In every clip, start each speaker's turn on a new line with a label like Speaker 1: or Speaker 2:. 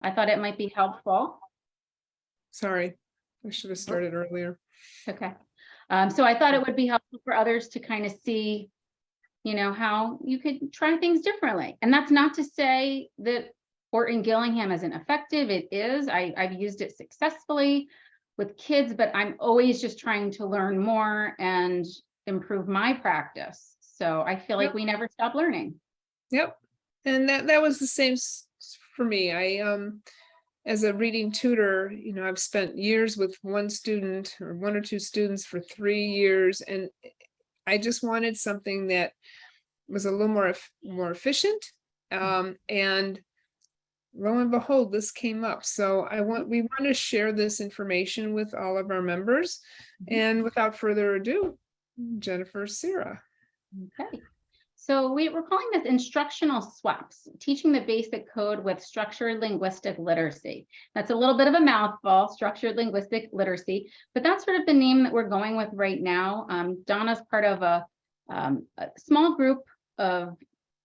Speaker 1: I thought it might be helpful.
Speaker 2: Sorry, I should have started earlier.
Speaker 1: Okay. So I thought it would be helpful for others to kind of see, how you could try things differently. And that's not to say that Orton Gillingham isn't effective. It is. I've used it successfully with kids, but I'm always just trying to learn more and improve my practice. So I feel like we never stop learning.
Speaker 2: Yep. And that was the same for me. As a reading tutor, I've spent years with one student or one or two students for 3 years, and I just wanted something that was a little more efficient. And lo and behold, this came up. So we want to share this information with all of our members. And without further ado, Jennifer, Cerra.
Speaker 1: Okay. So we're calling this instructional swaps, teaching the basic code with structured linguistic literacy. That's a little bit of a mouthful, structured linguistic literacy, but that's sort of the name that we're going with right now. Donna's part of a small group of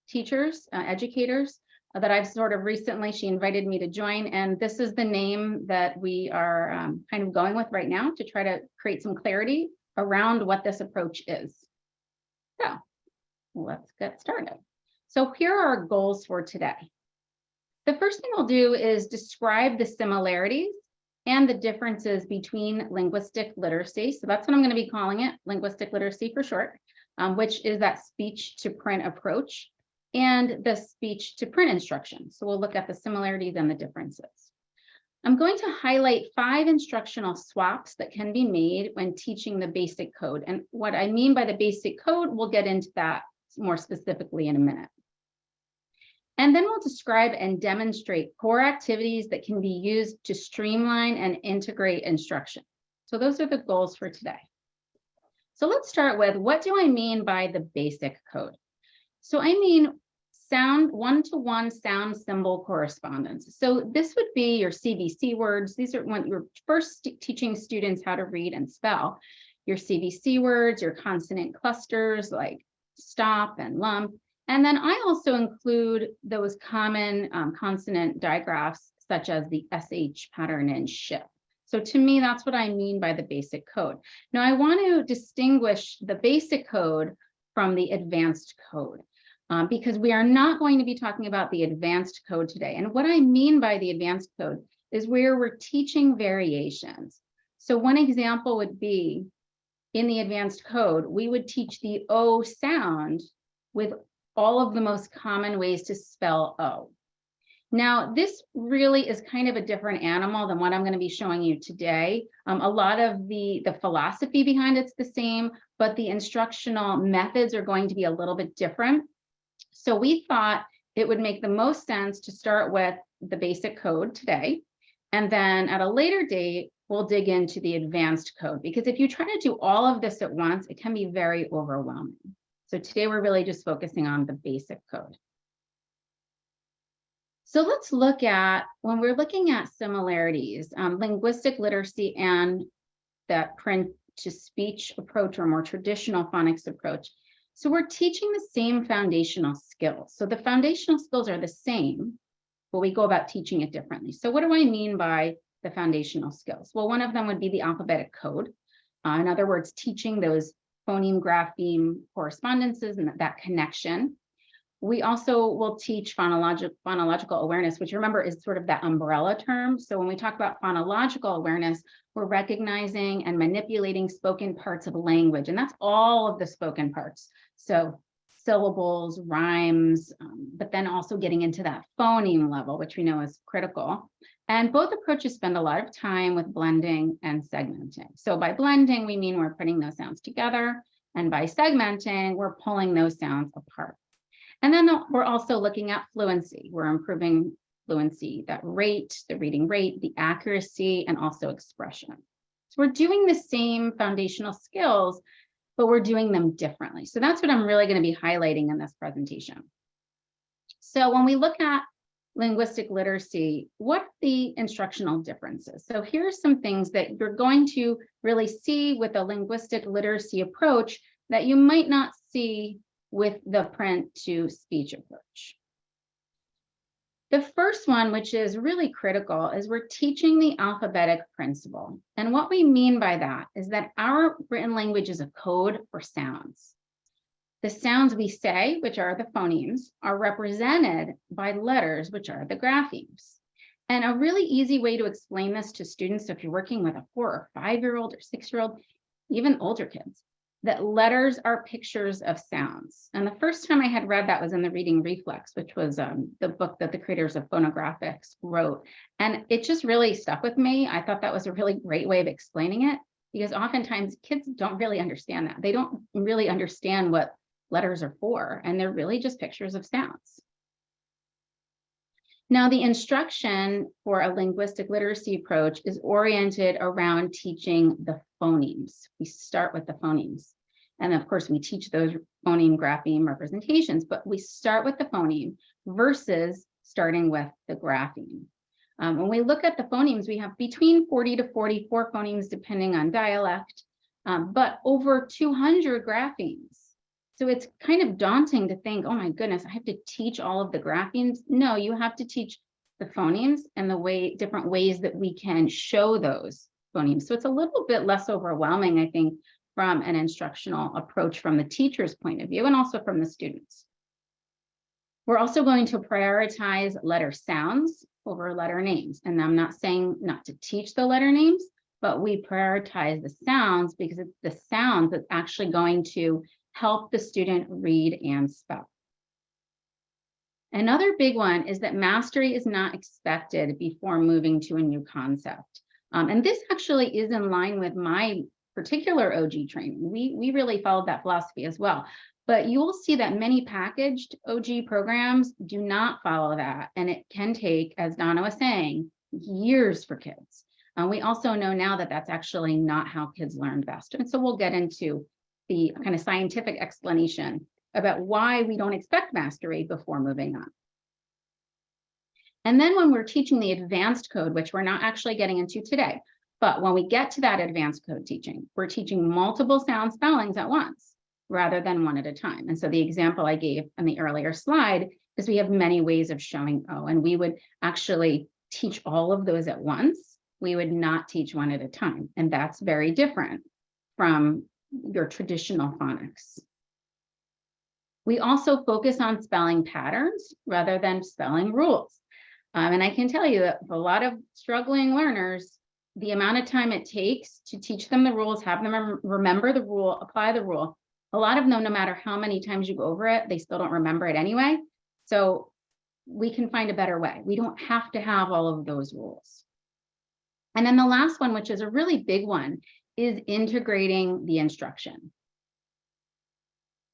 Speaker 1: teachers, educators that I've sort of recently, she invited me to join, and this is the name that we are kind of going with right now to try to create some clarity around what this approach is. So let's get started. So here are our goals for today. The first thing I'll do is describe the similarities and the differences between linguistic literacy. So that's what I'm going to be calling it, linguistic literacy for short, which is that speech to print approach and the speech to print instruction. So we'll look at the similarities and the differences. I'm going to highlight 5 instructional swaps that can be made when teaching the basic code. And what I mean by the basic code, we'll get into that more specifically in a minute. And then we'll describe and demonstrate core activities that can be used to streamline and integrate instruction. So those are the goals for today. So let's start with, what do I mean by the basic code? So I mean one-to-one sound symbol correspondence. So this would be your CVC words. These are when you're first teaching students how to read and spell. Your CVC words, your consonant clusters like stop and lump. And then I also include those common consonant digraphs, such as the SH pattern and ship. So to me, that's what I mean by the basic code. Now I want to distinguish the basic code from the advanced code. Because we are not going to be talking about the advanced code today. And what I mean by the advanced code is where we're teaching variations. So one example would be in the advanced code, we would teach the O sound with all of the most common ways to spell O. Now, this really is kind of a different animal than what I'm going to be showing you today. A lot of the philosophy behind it's the same, but the instructional methods are going to be a little bit different. So we thought it would make the most sense to start with the basic code today. And then at a later date, we'll dig into the advanced code, because if you try to do all of this at once, it can be very overwhelming. So today we're really just focusing on the basic code. So let's look at, when we're looking at similarities, linguistic literacy and that print to speech approach, or more traditional phonics approach. So we're teaching the same foundational skills. So the foundational skills are the same, but we go about teaching it differently. So what do I mean by the foundational skills? Well, one of them would be the alphabetic code. In other words, teaching those phoneme, grapheme correspondences and that connection. We also will teach phonological awareness, which, remember, is sort of that umbrella term. So when we talk about phonological awareness, we're recognizing and manipulating spoken parts of language, and that's all of the spoken parts. So syllables, rhymes, but then also getting into that phoneme level, which we know is critical. And both approaches spend a lot of time with blending and segmenting. So by blending, we mean we're putting those sounds together, and by segmenting, we're pulling those sounds apart. And then we're also looking at fluency. We're improving fluency, that rate, the reading rate, the accuracy, and also expression. So we're doing the same foundational skills, but we're doing them differently. So that's what I'm really going to be highlighting in this presentation. So when we look at linguistic literacy, what are the instructional differences? So here's some things that you're going to really see with a linguistic literacy approach that you might not see with the print to speech approach. The first one, which is really critical, is we're teaching the alphabetic principle. And what we mean by that is that our written language is a code for sounds. The sounds we say, which are the phonemes, are represented by letters, which are the graphemes. And a really easy way to explain this to students, if you're working with a 4 or 5-year-old or 6-year-old, even older kids, that letters are pictures of sounds. And the first time I had read that was in the Reading Reflex, which was the book that the creators of phonographics wrote. And it just really stuck with me. I thought that was a really great way of explaining it, because oftentimes kids don't really understand that. They don't really understand what letters are for, and they're really just pictures of sounds. Now, the instruction for a linguistic literacy approach is oriented around teaching the phonemes. We start with the phonemes. And of course, we teach those phoneme grapheme representations, but we start with the phoneme versus starting with the grapheme. When we look at the phonemes, we have between 40 to 44 phonemes, depending on dialect, but over 200 graphemes. So it's kind of daunting to think, oh my goodness, I have to teach all of the graphemes. No, you have to teach the phonemes and the different ways that we can show those phonemes. So it's a little bit less overwhelming, I think, from an instructional approach from the teacher's point of view and also from the students. We're also going to prioritize letter sounds over letter names. And I'm not saying not to teach the letter names, but we prioritize the sounds because it's the sounds that's actually going to help the student read and spell. Another big one is that mastery is not expected before moving to a new concept. And this actually is in line with my particular OG training. We really followed that philosophy as well. But you will see that many packaged OG programs do not follow that. And it can take, as Donna was saying, years for kids. We also know now that that's actually not how kids learn best. And so we'll get into the kind of scientific explanation about why we don't expect mastery before moving on. And then when we're teaching the advanced code, which we're not actually getting into today, but when we get to that advanced code teaching, we're teaching multiple sound spellings at once rather than one at a time. And so the example I gave in the earlier slide is we have many ways of showing O, and we would actually teach all of those at once. We would not teach one at a time. And that's very different from your traditional phonics. We also focus on spelling patterns rather than spelling rules. And I can tell you that for a lot of struggling learners, the amount of time it takes to teach them the rules, have them remember the rule, apply the rule, a lot of them, no matter how many times you go over it, they still don't remember it anyway. So we can find a better way. We don't have to have all of those rules. And then the last one, which is a really big one, is integrating the instruction.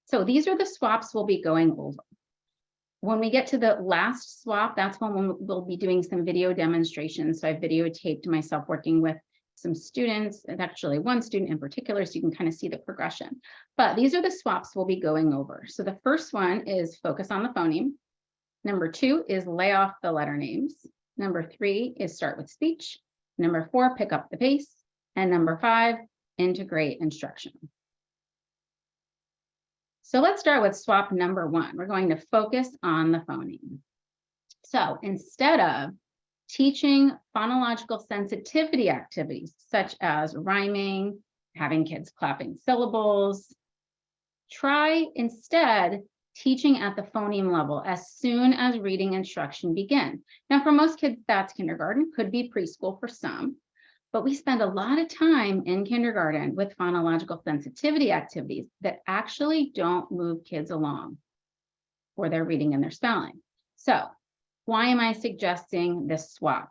Speaker 1: So these are the swaps we'll be going over. When we get to the last swap, that's when we'll be doing some video demonstrations. So I videotaped myself working with some students, and actually one student in particular, so you can kind of see the progression. But these are the swaps we'll be going over. So the first one is focus on the phoneme. Number 2 is lay off the letter names. Number 3 is start with speech. Number 4, pick up the pace. And number 5, integrate instruction. So let's start with swap number 1. We're going to focus on the phoneme. So instead of teaching phonological sensitivity activities, such as rhyming, having kids clapping syllables, try instead teaching at the phoneme level as soon as reading instruction begins. Now, for most kids, that's kindergarten, could be preschool for some. But we spend a lot of time in kindergarten with phonological sensitivity activities that actually don't move kids along for their reading and their spelling. So why am I suggesting this swap?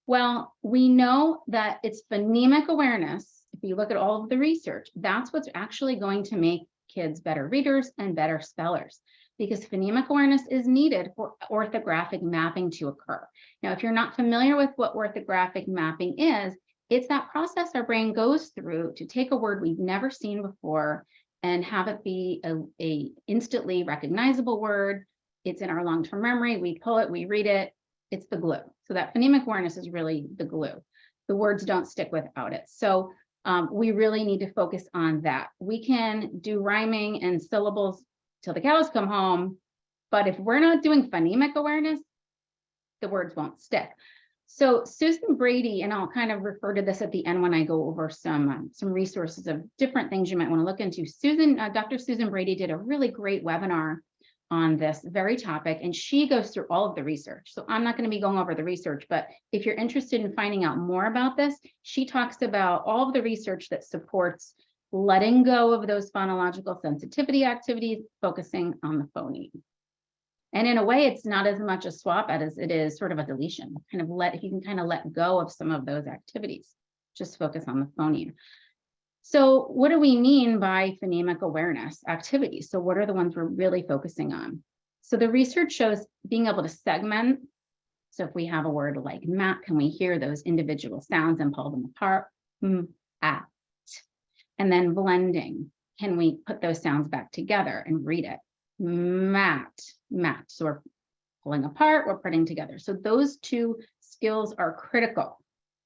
Speaker 1: Well, we know that it's phonemic awareness. If you look at all of the research, that's what's actually going to make kids better readers and better spellers, because phonemic awareness is needed for orthographic mapping to occur. Now, if you're not familiar with what orthographic mapping is, it's that process our brain goes through to take a word we've never seen before and have it be a instantly recognizable word. It's in our long-term memory. We pull it, we read it. It's the glue. So that phonemic awareness is really the glue. The words don't stick without it. So we really need to focus on that. We can do rhyming and syllables till the cows come home, but if we're not doing phonemic awareness, the words won't stick. So Susan Brady, and I'll kind of refer to this at the end when I go over some resources of different things you might want to look into. Dr. Susan Brady did a really great webinar on this very topic, and she goes through all of the research. So I'm not going to be going over the research, but if you're interested in finding out more about this, she talks about all of the research that supports letting go of those phonological sensitivity activities, focusing on the phoneme. And in a way, it's not as much a swap as it is sort of a deletion. If you can kind of let go of some of those activities, just focus on the phoneme. So what do we mean by phonemic awareness activities? So what are the ones we're really focusing on? So the research shows being able to segment. So if we have a word like mat, can we hear those individual sounds and pull them apart? At. And then blending. Can we put those sounds back together and read it? Mat. So we're pulling apart, we're putting together. So those two skills are critical.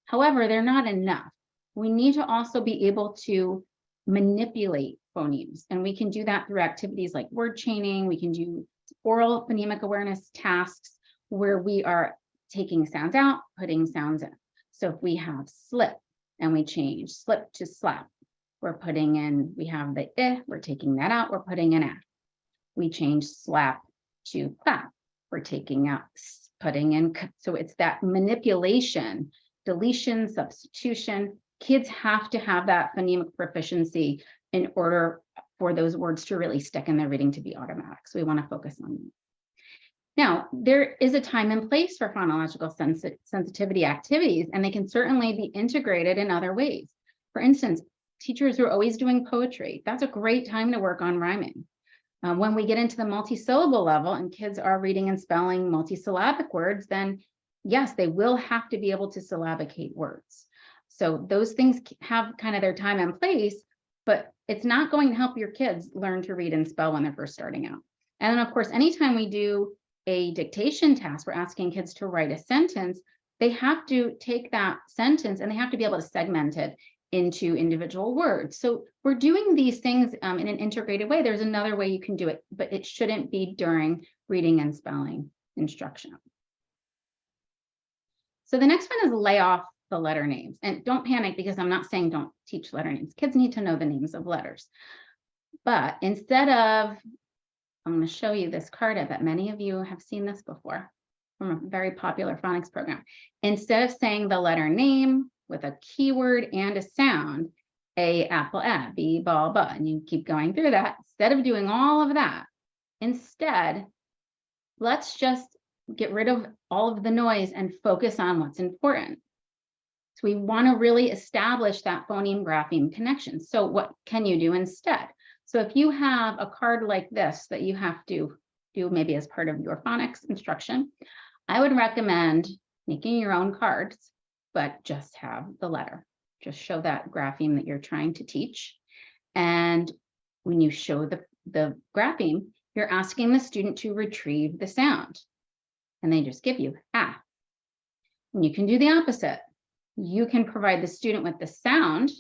Speaker 1: However, they're not enough. We need to also be able to manipulate phonemes, and we can do that through activities like word chaining. We can do oral phonemic awareness tasks where we are taking sounds out, putting sounds in. So if we have slip and we change slip to slap, we're putting in, we have the we're taking that out, we're putting in a. We change slap to clap, we're taking out, putting in. So it's that manipulation, deletion, substitution. Kids have to have that phonemic proficiency in order for those words to really stick in their reading to be automatic. So we want to focus on that. Now, there is a time and place for phonological sensitivity activities, and they can certainly be integrated in other ways. For instance, teachers who are always doing poetry, that's a great time to work on rhyming. When we get into the multi-syllable level and kids are reading and spelling multisyllabic words, then yes, they will have to be able to syllabicate words. So those things have kind of their time and place, but it's not going to help your kids learn to read and spell when they're first starting out. And then of course, anytime we do a dictation task, we're asking kids to write a sentence, they have to take that sentence and they have to be able to segment it into individual words. So we're doing these things in an integrated way. There's another way you can do it, but it shouldn't be during reading and spelling instruction. So the next one is lay off the letter names. And don't panic, because I'm not saying don't teach letter names. Kids need to know the names of letters. But instead of, I'm going to show you this card. I bet many of you have seen this before from a very popular phonics program. Instead of saying the letter name with a keyword and a sound, A, apple, A, B, ball, ba, and you keep going through that, instead of doing all of that, instead, let's just get rid of all of the noise and focus on what's important. So we want to really establish that phoneme grapheme connection. So what can you do instead? So if you have a card like this that you have to do maybe as part of your phonics instruction, I would recommend making your own cards, but just have the letter. Just show that grapheme that you're trying to teach. And when you show the grapheme, you're asking the student to retrieve the sound. And they just give you ah. And you can do the opposite. You can provide the student with the sound,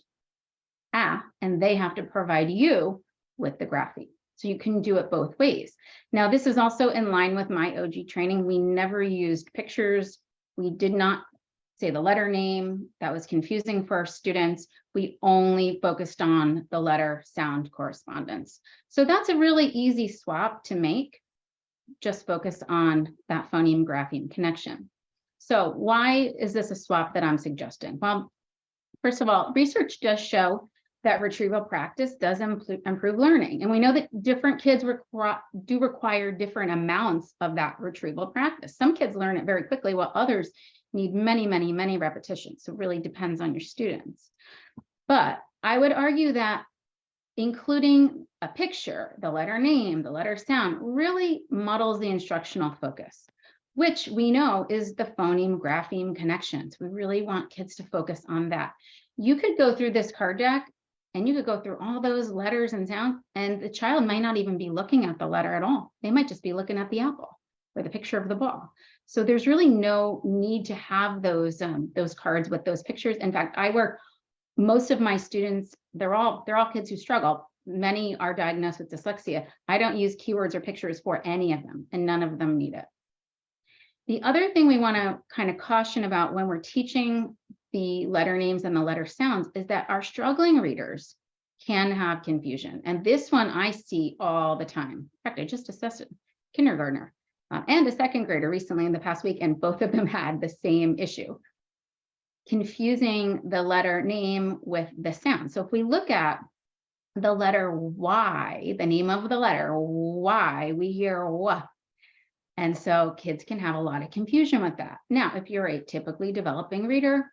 Speaker 1: ah, and they have to provide you with the grapheme. So you can do it both ways. Now, this is also in line with my OG training. We never used pictures. We did not say the letter name. That was confusing for our students. We only focused on the letter sound correspondence. So that's a really easy swap to make. Just focus on that phoneme grapheme connection. So why is this a swap that I'm suggesting? Well, first of all, research does show that retrieval practice does improve learning. And we know that different kids do require different amounts of that retrieval practice. Some kids learn it very quickly, while others need many, many, many repetitions. So it really depends on your students. But I would argue that including a picture, the letter name, the letter sound, really muddles the instructional focus, which we know is the phoneme grapheme connections. We really want kids to focus on that. You could go through this card deck and you could go through all those letters and sounds, and the child might not even be looking at the letter at all. They might just be looking at the apple or the picture of the ball. So there's really no need to have those cards with those pictures. In fact, most of my students, they're all kids who struggle. Many are diagnosed with dyslexia. I don't use keywords or pictures for any of them, and none of them need it. The other thing we want to kind of caution about when we're teaching the letter names and the letter sounds is that our struggling readers can have confusion. And this one I see all the time. In fact, I just assessed a kindergartner and a second grader recently in the past week, and both of them had the same issue, confusing the letter name with the sound. So if we look at the letter Y, the name of the letter Y, we hear W. And so kids can have a lot of confusion with that. Now, if you're a typically developing reader,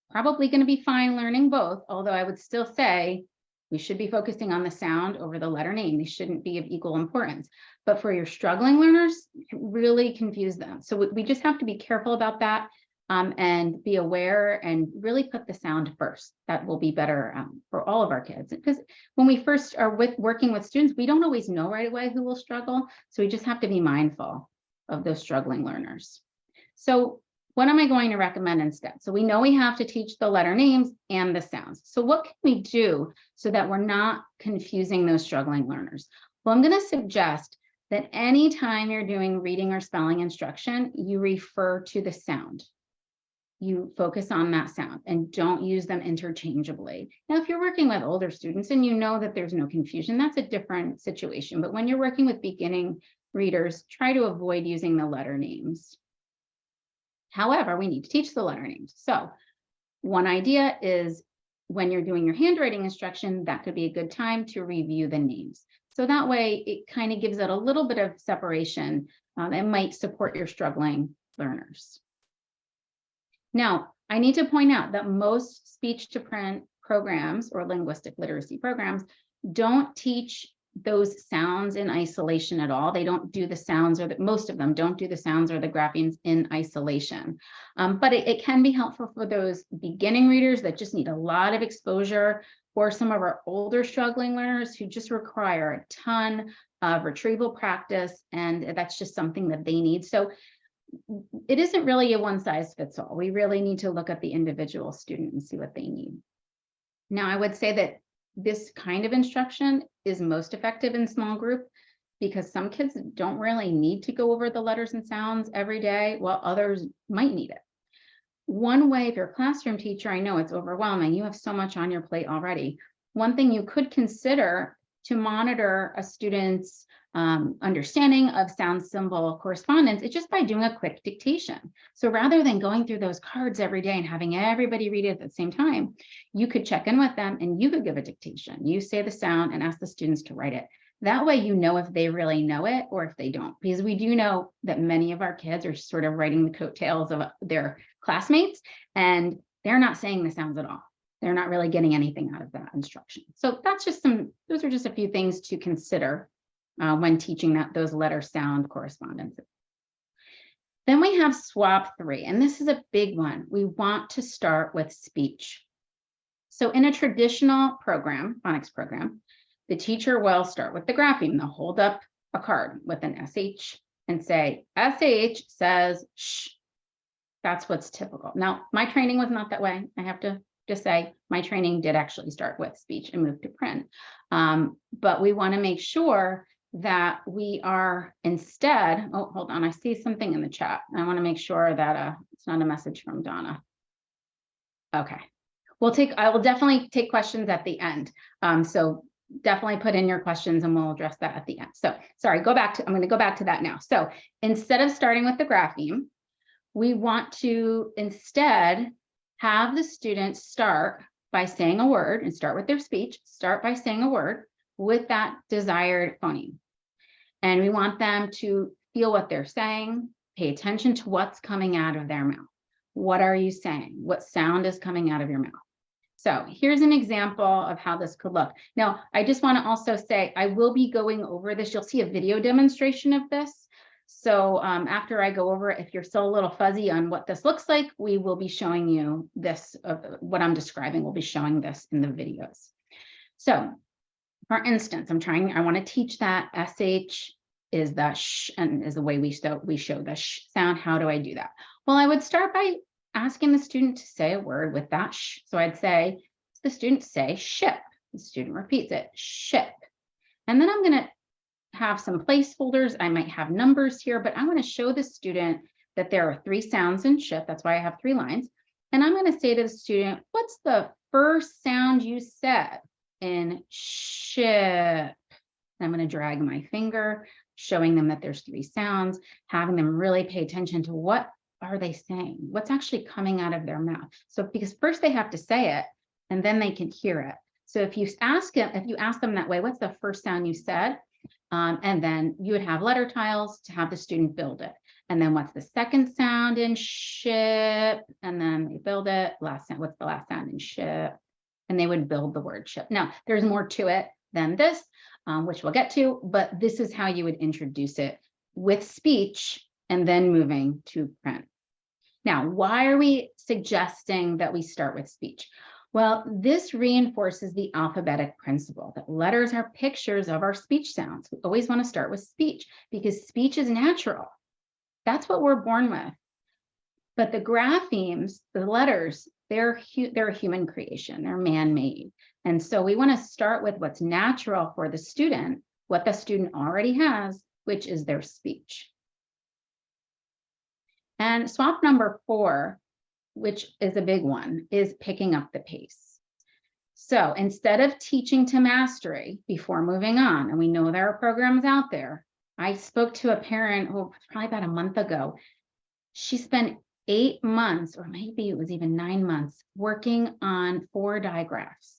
Speaker 1: probably going to be fine learning both, although I would still say we should be focusing on the sound over the letter name. They shouldn't be of equal importance. But for your struggling learners, really confuse them. So we just have to be careful about that and be aware and really put the sound first. That will be better for all of our kids. Because when we first are working with students, we don't always know right away who will struggle. So we just have to be mindful of those struggling learners. So what am I going to recommend instead? So we know we have to teach the letter names and the sounds. So what can we do so that we're not confusing those struggling learners? Well, I'm going to suggest that anytime you're doing reading or spelling instruction, you refer to the sound. You focus on that sound and don't use them interchangeably. Now, if you're working with older students and you know that there's no confusion, that's a different situation. But when you're working with beginning readers, try to avoid using the letter names. However, we need to teach the letter names. So one idea is when you're doing your handwriting instruction, that could be a good time to review the names. So that way it kind of gives it a little bit of separation and might support your struggling learners. Now, I need to point out that most speech-to-print programs or linguistic literacy programs don't teach those sounds in isolation at all. They don't do the sounds, or most of them don't do the sounds or the graphemes in isolation. But it can be helpful for those beginning readers that just need a lot of exposure, or some of our older struggling learners who just require a ton of retrieval practice, and that's just something that they need. So it isn't really a one size fits all. We really need to look at the individual student and see what they need. Now, I would say that this kind of instruction is most effective in small group because some kids don't really need to go over the letters and sounds every day, while others might need it. One way, if you're a classroom teacher, I know it's overwhelming. You have so much on your plate already. One thing you could consider to monitor a student's understanding of sound symbol correspondence is just by doing a quick dictation. So rather than going through those cards every day and having everybody read it at the same time, you could check in with them and you could give a dictation. You say the sound and ask the students to write it. That way you know if they really know it or if they don't, because we do know that many of our kids are sort of writing the coattails of their classmates and they're not saying the sounds at all. They're not really getting anything out of that instruction. So that's just those are just a few things to consider when teaching those letter sound correspondences. Then we have swap 3, and this is a big one. We want to start with speech. So in a traditional program, phonics program, the teacher will start with the grapheme. They'll hold up a card with an SH and say, SH says shh. That's what's typical. Now, my training was not that way. I have to just say my training did actually start with speech and move to print. But we want to make sure that we are instead, oh, hold on, I see something in the chat. I want to make sure that it's not a message from Donna. Okay, I will definitely take questions at the end. So definitely put in your questions and we'll address that at the end. So sorry, I'm going to go back to that now. So instead of starting with the grapheme, we want to instead have the students start by saying a word and start with their speech, start by saying a word with that desired phoneme. And we want them to feel what they're saying, pay attention to what's coming out of their mouth. What are you saying? What sound is coming out of your mouth? So here's an example of how this could look. Now, I just want to also say, I will be going over this. You'll see a video demonstration of this. So after I go over it, if you're still a little fuzzy on what this looks like, we will be showing you this, what I'm describing, we'll be showing this in the videos. So for instance, I want to teach that SH is the sh and is the way we show the sh sound. How do I do that? Well, I would start by asking the student to say a word with that sh. So I'd say to the student, say ship. The student repeats it, ship. And then I'm going to have some placeholders. I might have numbers here, but I want to show the student that there are 3 sounds in ship. That's why I have 3 lines. And I'm going to say to the student, what's the first sound you said in ship? I'm going to drag my finger, showing them that there's 3 sounds, having them really pay attention to what are they saying? What's actually coming out of their mouth? So because first they have to say it and then they can hear it. So if you ask them that way, what's the first sound you said? And then you would have letter tiles to have the student build it. And then what's the second sound in ship? And then they build it. Last sound, what's the last sound in ship? And they would build the word ship. Now, there's more to it than this, which we'll get to, but this is how you would introduce it with speech and then moving to print. Now, why are we suggesting that we start with speech? Well, this reinforces the alphabetic principle that letters are pictures of our speech sounds. We always want to start with speech because speech is natural. That's what we're born with. But the graphemes, the letters, they're a human creation. They're man-made. And so we want to start with what's natural for the student, what the student already has, which is their speech. And swap number 4, which is a big one, is picking up the pace. So instead of teaching to mastery before moving on, and we know there are programs out there, I spoke to a parent probably about a month ago. She spent 8 months, or maybe it was even 9 months, working on 4 digraphs.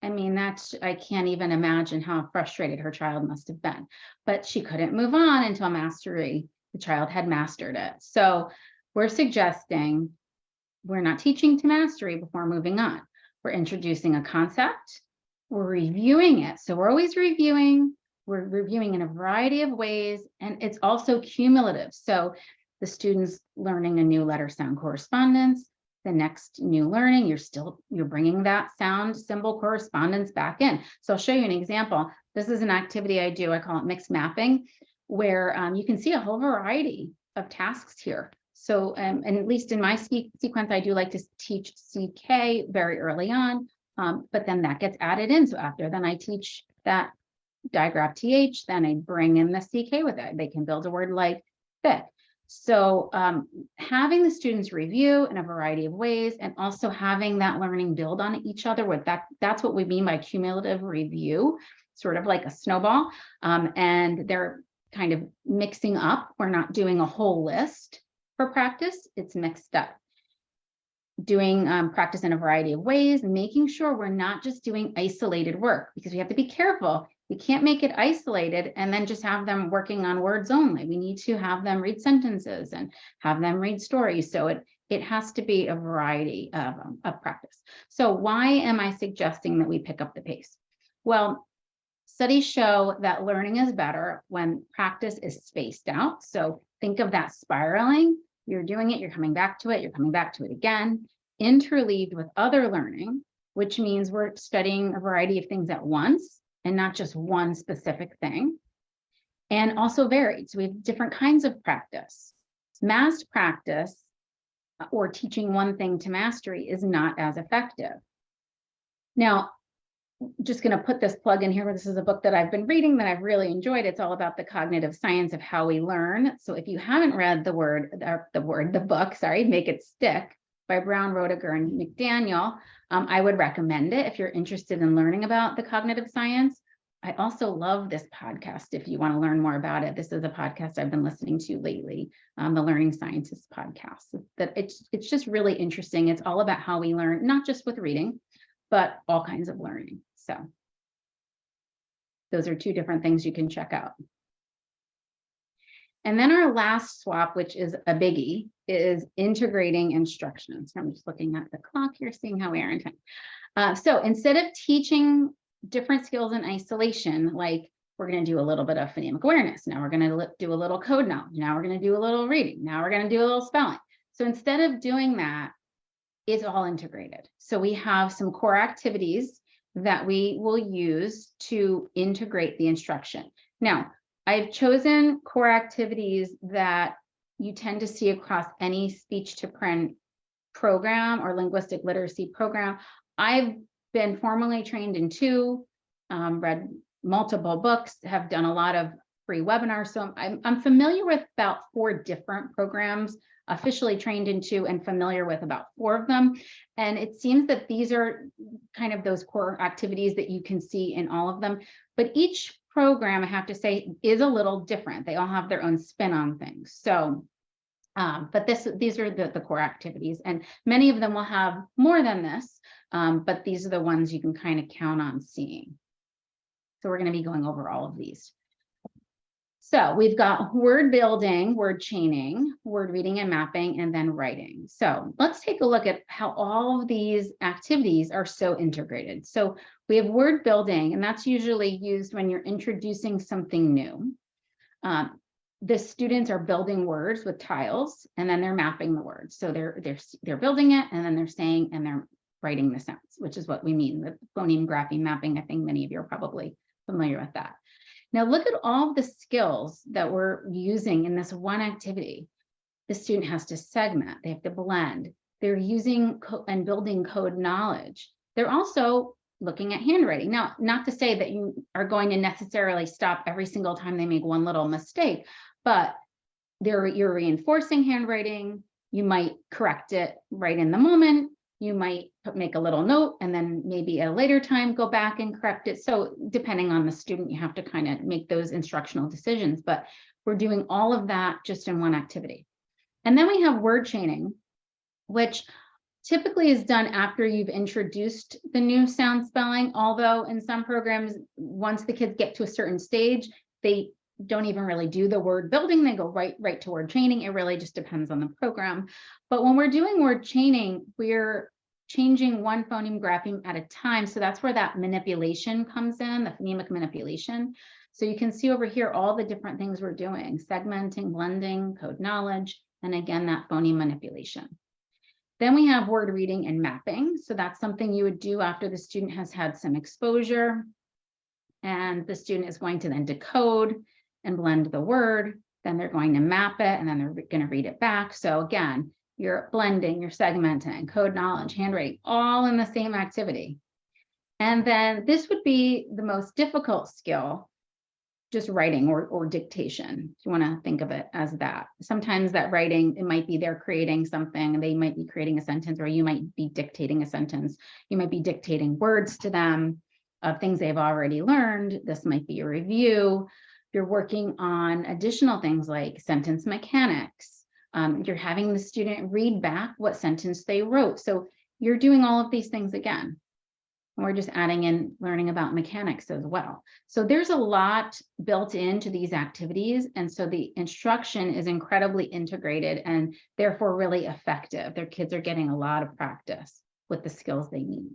Speaker 1: I mean, I can't even imagine how frustrated her child must have been, but she couldn't move on until mastery. The child had mastered it. So we're suggesting we're not teaching to mastery before moving on. We're introducing a concept. We're reviewing it. So we're always reviewing. We're reviewing in a variety of ways, and it's also cumulative. So the student's learning a new letter sound correspondence. The next new learning, you're bringing that sound symbol correspondence back in. So I'll show you an example. This is an activity I do. I call it mixed mapping, where you can see a whole variety of tasks here. So, and at least in my sequence, I do like to teach CK very early on, but then that gets added in. So after then I teach that digraph TH, then I bring in the CK with it. They can build a word like thick. So having the students review in a variety of ways and also having that learning build on each other with that's what we mean by cumulative review, sort of like a snowball. And they're kind of mixing up. We're not doing a whole list for practice. It's mixed up. Doing practice in a variety of ways, making sure we're not just doing isolated work, because we have to be careful. We can't make it isolated and then just have them working on words only. We need to have them read sentences and have them read stories. So it has to be a variety of practice. So why am I suggesting that we pick up the pace? Well, studies show that learning is better when practice is spaced out. So think of that spiraling. You're doing it, you're coming back to it, you're coming back to it again, interleaved with other learning, which means we're studying a variety of things at once and not just one specific thing. And also varied. So we have different kinds of practice. Mass practice or teaching one thing to mastery is not as effective. Now, just going to put this plug in here. This is a book that I've been reading that I've really enjoyed. It's all about the cognitive science of how we learn. So if you haven't read the book, Make It Stick by Brown, Roediger, and McDaniel, I would recommend it if you're interested in learning about the cognitive science. I also love this podcast if you want to learn more about it. This is a podcast I've been listening to lately, the Learning Scientists podcast. That it's just really interesting. It's all about how we learn, not just with reading, but all kinds of learning. So those are 2 different things you can check out. And then our last swap, which is a biggie, is integrating instruction. So I'm just looking at the clock here, seeing how we are in time. So instead of teaching different skills in isolation, like we're going to do a little bit of phonemic awareness, now we're going to do a little code knowledge, now we're going to do a little reading, now we're going to do a little spelling. So instead of doing that, it's all integrated. So we have some core activities that we will use to integrate the instruction. Now, I've chosen core activities that you tend to see across any speech to print program or linguistic literacy program. I've been formally trained in 2, read multiple books, have done a lot of free webinar. So I'm familiar with about 4 different programs, officially trained into and familiar with about 4 of them. And it seems that these are kind of those core activities that you can see in all of them. But each program, I have to say, is a little different. They all have their own spin on things. So, but these are the core activities, and many of them will have more than this, but these are the ones you can kind of count on seeing. So we're going to be going over all of these. So we've got word building, word chaining, word reading and mapping, and then writing. So let's take a look at how all of these activities are so integrated. So we have word building, and that's usually used when you're introducing something new. The students are building words with tiles, and then they're mapping the words. So they're building it, and then they're saying, and they're writing the sounds, which is what we mean with phoneme grapheme mapping. I think many of you are probably familiar with that. Now look at all the skills that we're using in this one activity. The student has to segment, they have to blend, they're using and building code knowledge. They're also looking at handwriting. Now, not to say that you are going to necessarily stop every single time they make one little mistake, but you're reinforcing handwriting. You might correct it right in the moment. You might make a little note and then maybe at a later time go back and correct it. So depending on the student, you have to kind of make those instructional decisions, but we're doing all of that just in one activity. And then we have word chaining, which typically is done after you've introduced the new sound spelling, although in some programs, once the kids get to a certain stage, they don't even really do the word building, they go right to word chaining. It really just depends on the program. But when we're doing word chaining, we're changing one phoneme grapheme at a time. So that's where that manipulation comes in, the phonemic manipulation. So you can see over here all the different things we're doing: segmenting, blending, code knowledge, and again, that phoneme manipulation. Then we have word reading and mapping. So that's something you would do after the student has had some exposure, and the student is going to then decode and blend the word. Then they're going to map it, and then they're going to read it back. So again, you're blending, you're segmenting, code knowledge, handwriting, all in the same activity. And then this would be the most difficult skill, just writing or dictation, if you want to think of it as that. Sometimes that writing, it might be they're creating something, they might be creating a sentence, or you might be dictating a sentence. You might be dictating words to them of things they've already learned. This might be a review. You're working on additional things like sentence mechanics. You're having the student read back what sentence they wrote. So you're doing all of these things again. And we're just adding in learning about mechanics as well. So there's a lot built into these activities. And so the instruction is incredibly integrated and therefore really effective. Their kids are getting a lot of practice with the skills they need.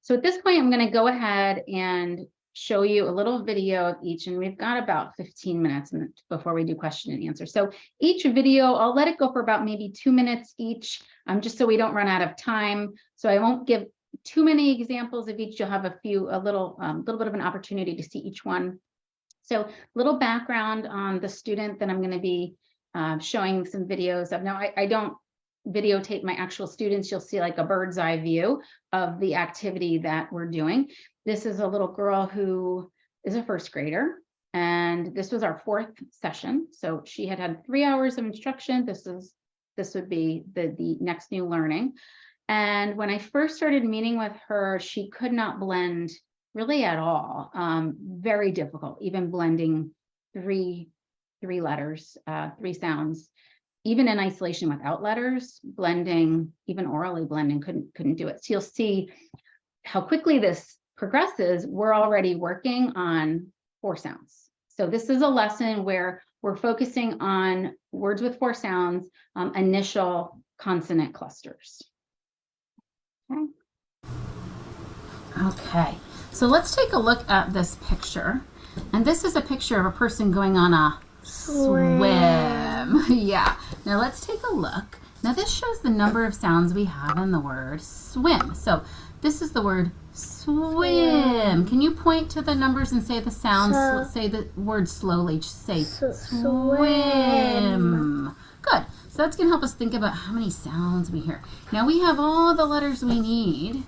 Speaker 1: So at this point, I'm going to go ahead and show you a little video of each, and we've got about 15 minutes before we do question and answer. So each video, I'll let it go for about maybe 2 minutes each, just so we don't run out of time. So I won't give too many examples of each. You'll have a little bit of an opportunity to see each one. So little background on the student that I'm going to be showing some videos of. Now, I don't videotape my actual students. You'll see like a bird's eye view of the activity that we're doing. This is a little girl who is a first grader, and this was our 4th session. So she had 3 hours of instruction. This would be the next new learning. And when I first started meeting with her, she could not blend really at all. Very difficult, even blending three letters, 3 sounds. Even in isolation without letters, blending, even orally blending, couldn't do it. So you'll see how quickly this progresses. We're already working on 4 sounds. So this is a lesson where we're focusing on words with 4 sounds, initial consonant clusters.
Speaker 3: Okay, so let's take a look at this picture. And this is a picture of a person going on a swim. Yeah. Now let's take a look. Now this shows the number of sounds we have in the word swim. So this is the word swim. Can you point to the numbers and say the sounds? Let's say the word slowly. Just say swim. Good. So that's going to help us think about how many sounds we hear. Now we have all the letters we need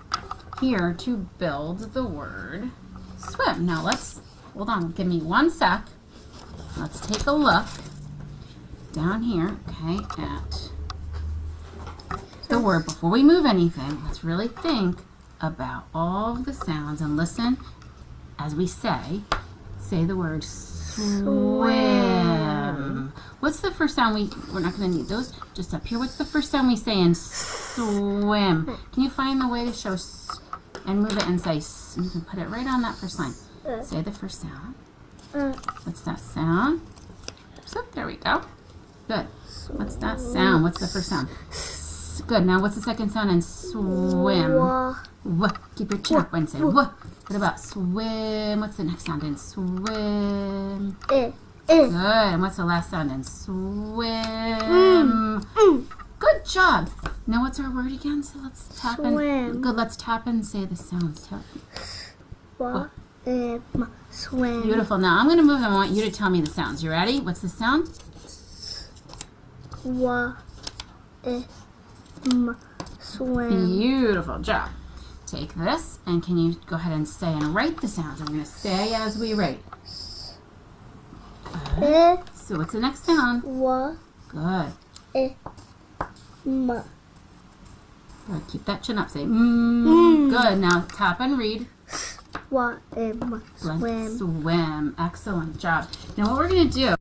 Speaker 3: here to build the word swim. Now let's, hold on, give me 1 sec. let's take a look down here, okay, at the word. Before we move anything, let's really think about all of the sounds and listen as we say the word swim. What's the first sound we're not going to need those, just up here. What's the first sound we say in swim? Can you find the way to show and move it and say, you can put it right on that first line. Say the first sound. What's that sound? So there we go. Good. What's that sound? What's the first sound? Good. Now what's the second sound in swim? Keep your chin up and say wah. What about swim? What's the next sound in swim? Good. And what's the last sound in swim? Good job. Now what's our word again? So let's tap in. Good. Let's tap and say the sounds.
Speaker 4: Swim.
Speaker 3: Beautiful. Now I'm going to move them. I want you to tell me the sounds. You ready? What's the sound?
Speaker 4: Swim.
Speaker 3: Beautiful job. Take this and can you go ahead and say and write the sounds? I'm going to say as we write. Good. So what's the next sound? Good. Good. Keep that chin up. Say Good. Now tap and read.
Speaker 4: Swim.
Speaker 3: Swim. Excellent job. Now what we're going to do.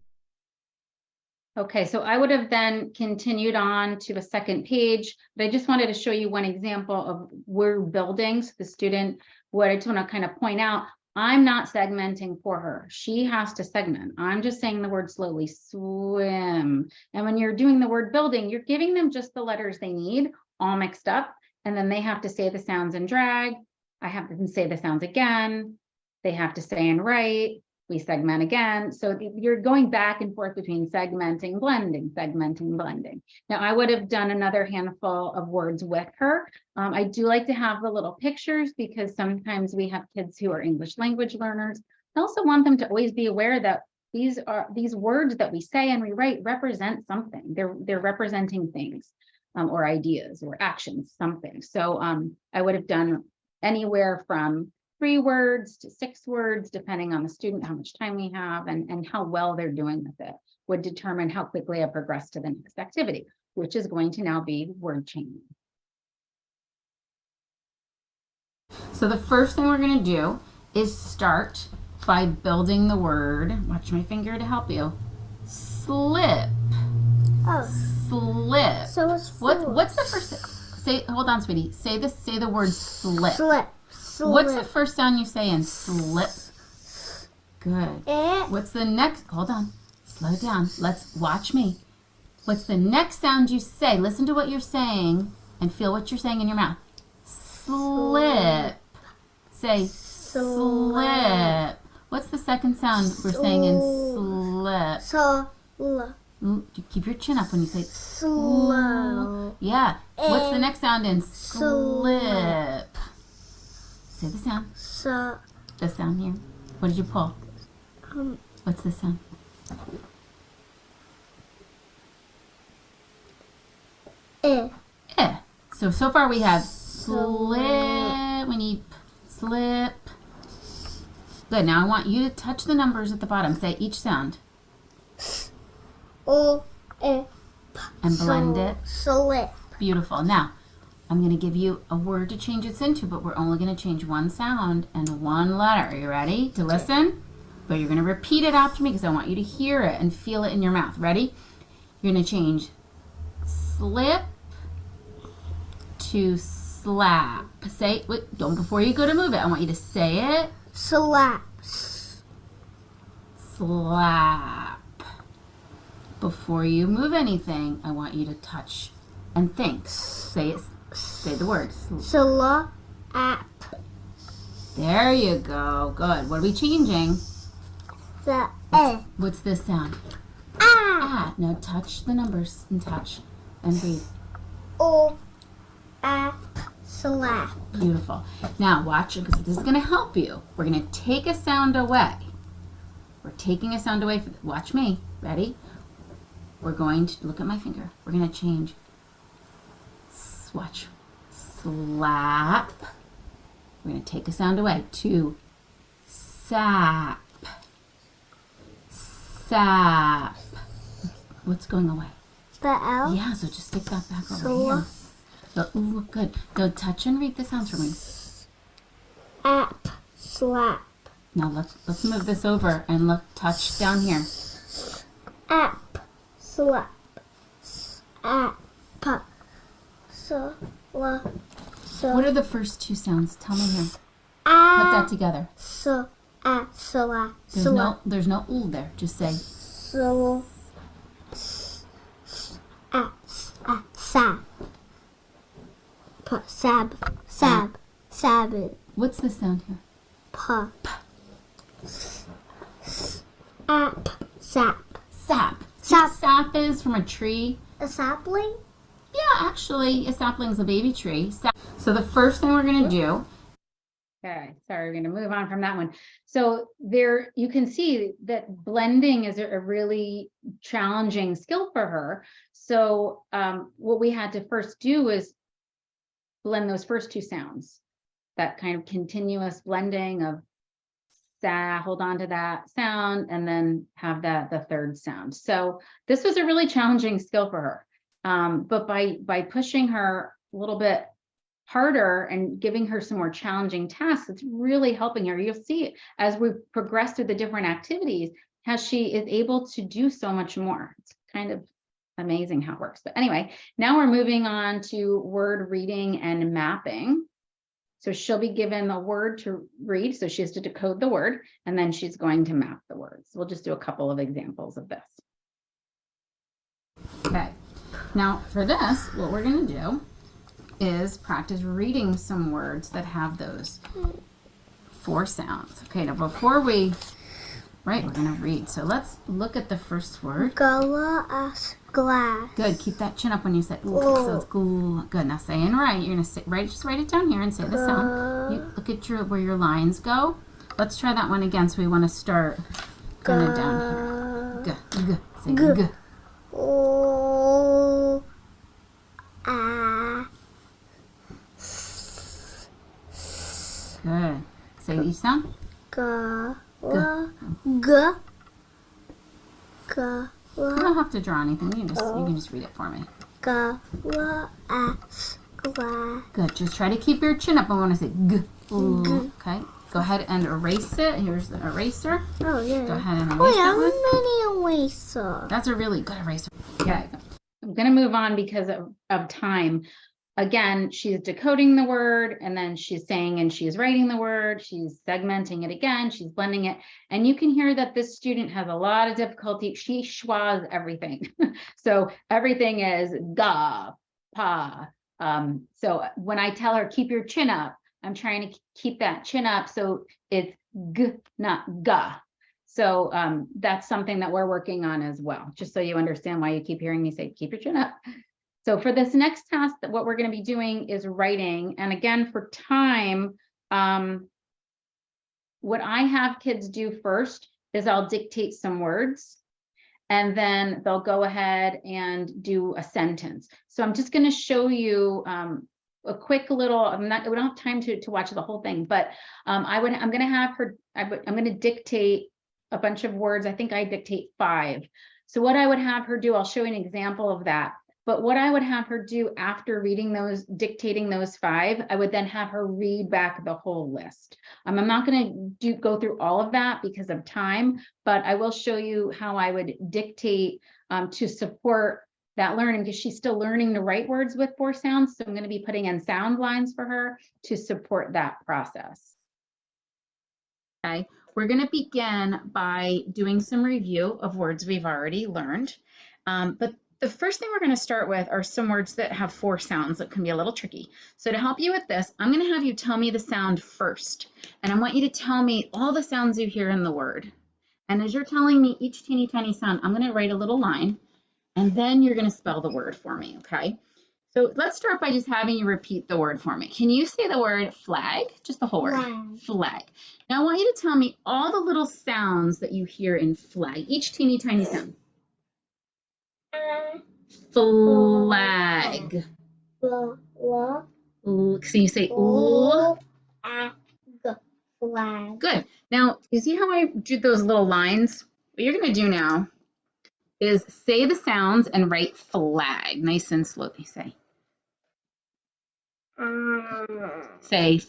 Speaker 1: Okay, so I would have then continued on to a second page, but I just wanted to show you one example of word building. So the student, what I just want to kind of point out, I'm not segmenting for her. She has to segment. I'm just saying the word slowly, swim. And when you're doing the word building, you're giving them just the letters they need, all mixed up, and then they have to say the sounds and drag. I have them say the sounds again. They have to say and write. We segment again. So you're going back and forth between segmenting, blending. Now I would have done another handful of words with her. I do like to have the little pictures because sometimes we have kids who are English language learners. I also want them to always be aware that these words that we say and we write represent something. They're representing things or ideas or actions, something. So I would have done anywhere from 3 words to 6 words, depending on the student, how much time we have, and how well they're doing with it, would determine how quickly I progress to the next activity, which is going to now be word chaining.
Speaker 3: So the first thing we're going to do is start by building the word. Watch my finger to help you. Slip. Slip.
Speaker 4: So it's
Speaker 3: What's the first? Say. Hold on, sweetie. Say this. Say the word slip.
Speaker 4: Slip.
Speaker 3: What's the first sound you say in slip? Good. What's the next? Hold on. Slow down. Let's watch me. What's the next sound you say? Listen to what you're saying and feel what you're saying in your mouth. Slip. Say slip. What's the second sound we're saying in slip? Keep your chin up when you say
Speaker 4: Slow.
Speaker 3: Yeah. What's the next sound in slip? Say the sound. The sound here. What did you pull? What's the sound? So far we have slip. We need slip. Good. Now I want you to touch the numbers at the bottom. Say each sound. And blend it.
Speaker 4: Slip.
Speaker 3: Beautiful. Now, I'm going to give you a word to change this into, but we're only going to change one sound and one letter. Are you ready to listen? But you're going to repeat it after me because I want you to hear it and feel it in your mouth. Ready? You're going to change slip to slap. Say, wait, don't before you go to move it. I want you to say it.
Speaker 4: Slap.
Speaker 3: Slap. Before you move anything, I want you to touch and think. Say it. Say the word.
Speaker 4: Slap.
Speaker 3: There you go. Good. What are we changing? What's this sound? Now touch the numbers and touch and breathe.
Speaker 4: Slap.
Speaker 3: Beautiful. Now watch it because this is going to help you. We're going to take a sound away. We're taking a sound away. Watch me. Ready? We're going to look at my finger. We're going to change. Watch. Slap. We're going to take a sound away to sap. Sap. What's going away?
Speaker 4: The L.
Speaker 3: Yeah, so just stick that back over
Speaker 4: SoR.
Speaker 3: here. The ooh, good. Go touch and read the sounds for me.
Speaker 4: App. Slap.
Speaker 3: Now let's move this over and look, touch down here.
Speaker 4: App. Slap. App. So.
Speaker 3: What are the first two sounds? Tell me here. Put that together.
Speaker 4: So. Slap.
Speaker 3: There's no ooh there. Just say
Speaker 4: So. Sab. Sab. Sab.
Speaker 3: what's the sound here?
Speaker 4: Pa. App. Sap.
Speaker 3: Sap.
Speaker 4: Sap.
Speaker 3: Sap is from a tree.
Speaker 4: A sapling?
Speaker 3: Yeah, actually, a sapling's a baby tree. So the first thing we're gonna do.
Speaker 1: Okay, sorry, we're going to move on from that one. So there, you can see that blending is a really challenging skill for her. So what we had to first do is blend those first two sounds, that kind of continuous blending of sa, hold on to that sound, and then have the third sound. So this was a really challenging skill for her. But by pushing her a little bit harder and giving her some more challenging tasks, it's really helping her. You'll see as we progress through the different activities, how she is able to do so much more. It's kind of amazing how it works. But anyway, now we're moving on to word reading and mapping. So she'll be given a word to read. So she has to decode the word, and then she's going to map the words. We'll just do a couple of examples of this.
Speaker 3: Okay. Now for this, what we're gonna do is practice reading some words that have those 4 sounds. Okay, now before we're gonna read. So let's look at the first word.
Speaker 4: Glass.
Speaker 3: Good, keep that chin up when you say, ooh, so it's cool. Good, now saying right, you're gonna say, just write it down here and say the sound. You look at where your lines go. Let's try that one again. So we wanna start kind of down here. G, say g.
Speaker 4: Oh.
Speaker 3: Good. Say each sound. You don't have to draw anything. You can just read it for me. Good. Just try to keep your chin up. I want to say g. Ooh. Okay. Go ahead and erase it. Here's the eraser.
Speaker 4: Oh yeah.
Speaker 3: Go ahead and erase that one.
Speaker 4: Many eraser.
Speaker 3: That's a really good eraser.
Speaker 1: Okay, I'm going to move on because of time. Again, she's decoding the word, and then she's saying and she's writing the word, she's segmenting it again, she's blending it. And you can hear that this student has a lot of difficulty. She schwas everything. So everything is ga, pa. So when I tell her, keep your chin up, I'm trying to keep that chin up. So it's g, not ga. So that's something that we're working on as well, just so you understand why you keep hearing me say, keep your chin up. So for this next task, what we're going to be doing is writing. And again, for time, what I have kids do first is I'll dictate some words, and then they'll go ahead and do a sentence. So I'm just going to show you a quick little, we don't have time to watch the whole thing, but I'm going to have her, I'm going to dictate a bunch of words. I think I dictate 5. So what I would have her do, I'll show you an example of that. But what I would have her do after dictating those 5, I would then have her read back the whole list. I'm not going to go through all of that because of time, but I will show you how I would dictate to support that learning, because she's still learning to write words with 4 sounds. So I'm going to be putting in sound lines for her to support that process. Okay, we're going to begin by doing some review of words we've already learned. But the first thing we're going to start with are some words that have 4 sounds that can be a little tricky. So to help you with this, I'm going to have you tell me the sound first. And I want you to tell me all the sounds you hear in the word. And as you're telling me each teeny tiny sound, I'm going to write a little line, and then you're going to spell the word for me, okay? So let's start by just having you repeat the word for me. Can you say the word flag? Just the whole word. Flag. Now I want you to tell me all the little sounds that you hear in flag, each teeny tiny sound. Flag. So you say flag.
Speaker 4: Flag.
Speaker 1: Good. Now, you see how I drew those little lines?
Speaker 3: What you're going to do now is say the sounds and write flag. Nice and slowly say. Say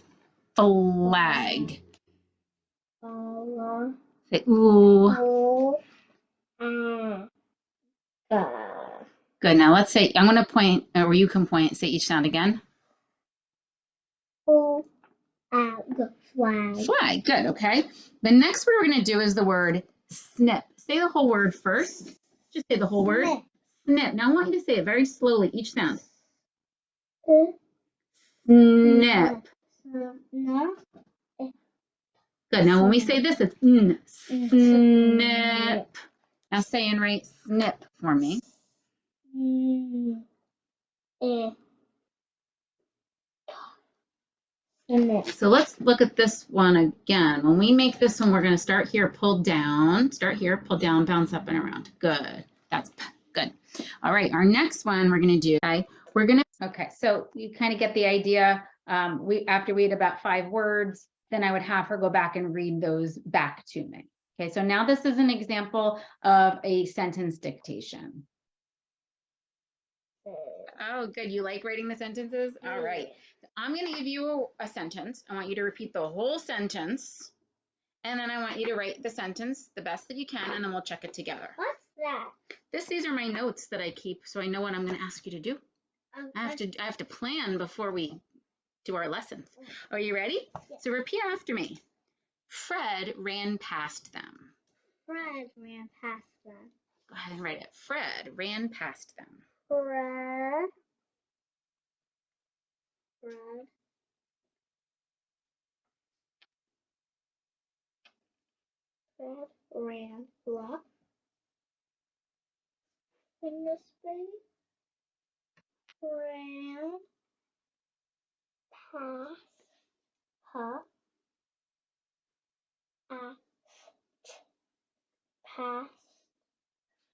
Speaker 3: flag. Say ooh. Good. Now let's say, I'm going to point, or you can point, say each sound again.
Speaker 4: Flag.
Speaker 3: Flag. Good. Okay. The next word we're going to do is the word snip. Say the whole word first. Just say the whole word. Snip. Now I want you to say it very slowly, each sound. Snip. Good. Now when we say this, it's n. Snip. Now say and write snip for me. So let's look at this one again. When we make this one, we're going to start here, pull down, start here, pull down, bounce up and around. Good. That's good. All right. Our next one we're going to do, okay. So you kind of get the idea. After we had about 5 words, then I would have her go back and read those back to me. Okay. So now this is an example of a sentence dictation. Oh, good. You like writing the sentences? All right. I'm going to give you a sentence. I want you to repeat the whole sentence. And then I want you to write the sentence the best that you can, and then we'll check it together.
Speaker 4: What's that?
Speaker 3: These are my notes that I keep, so I know what I'm going to ask you to do. I have to plan before we do our lessons. Are you ready?
Speaker 4: Yeah.
Speaker 3: So repeat after me. Fred ran past them.
Speaker 4: Fred ran past them.
Speaker 3: Go ahead and write it. Fred ran past them.
Speaker 4: Fred ran what? In the space. Ran past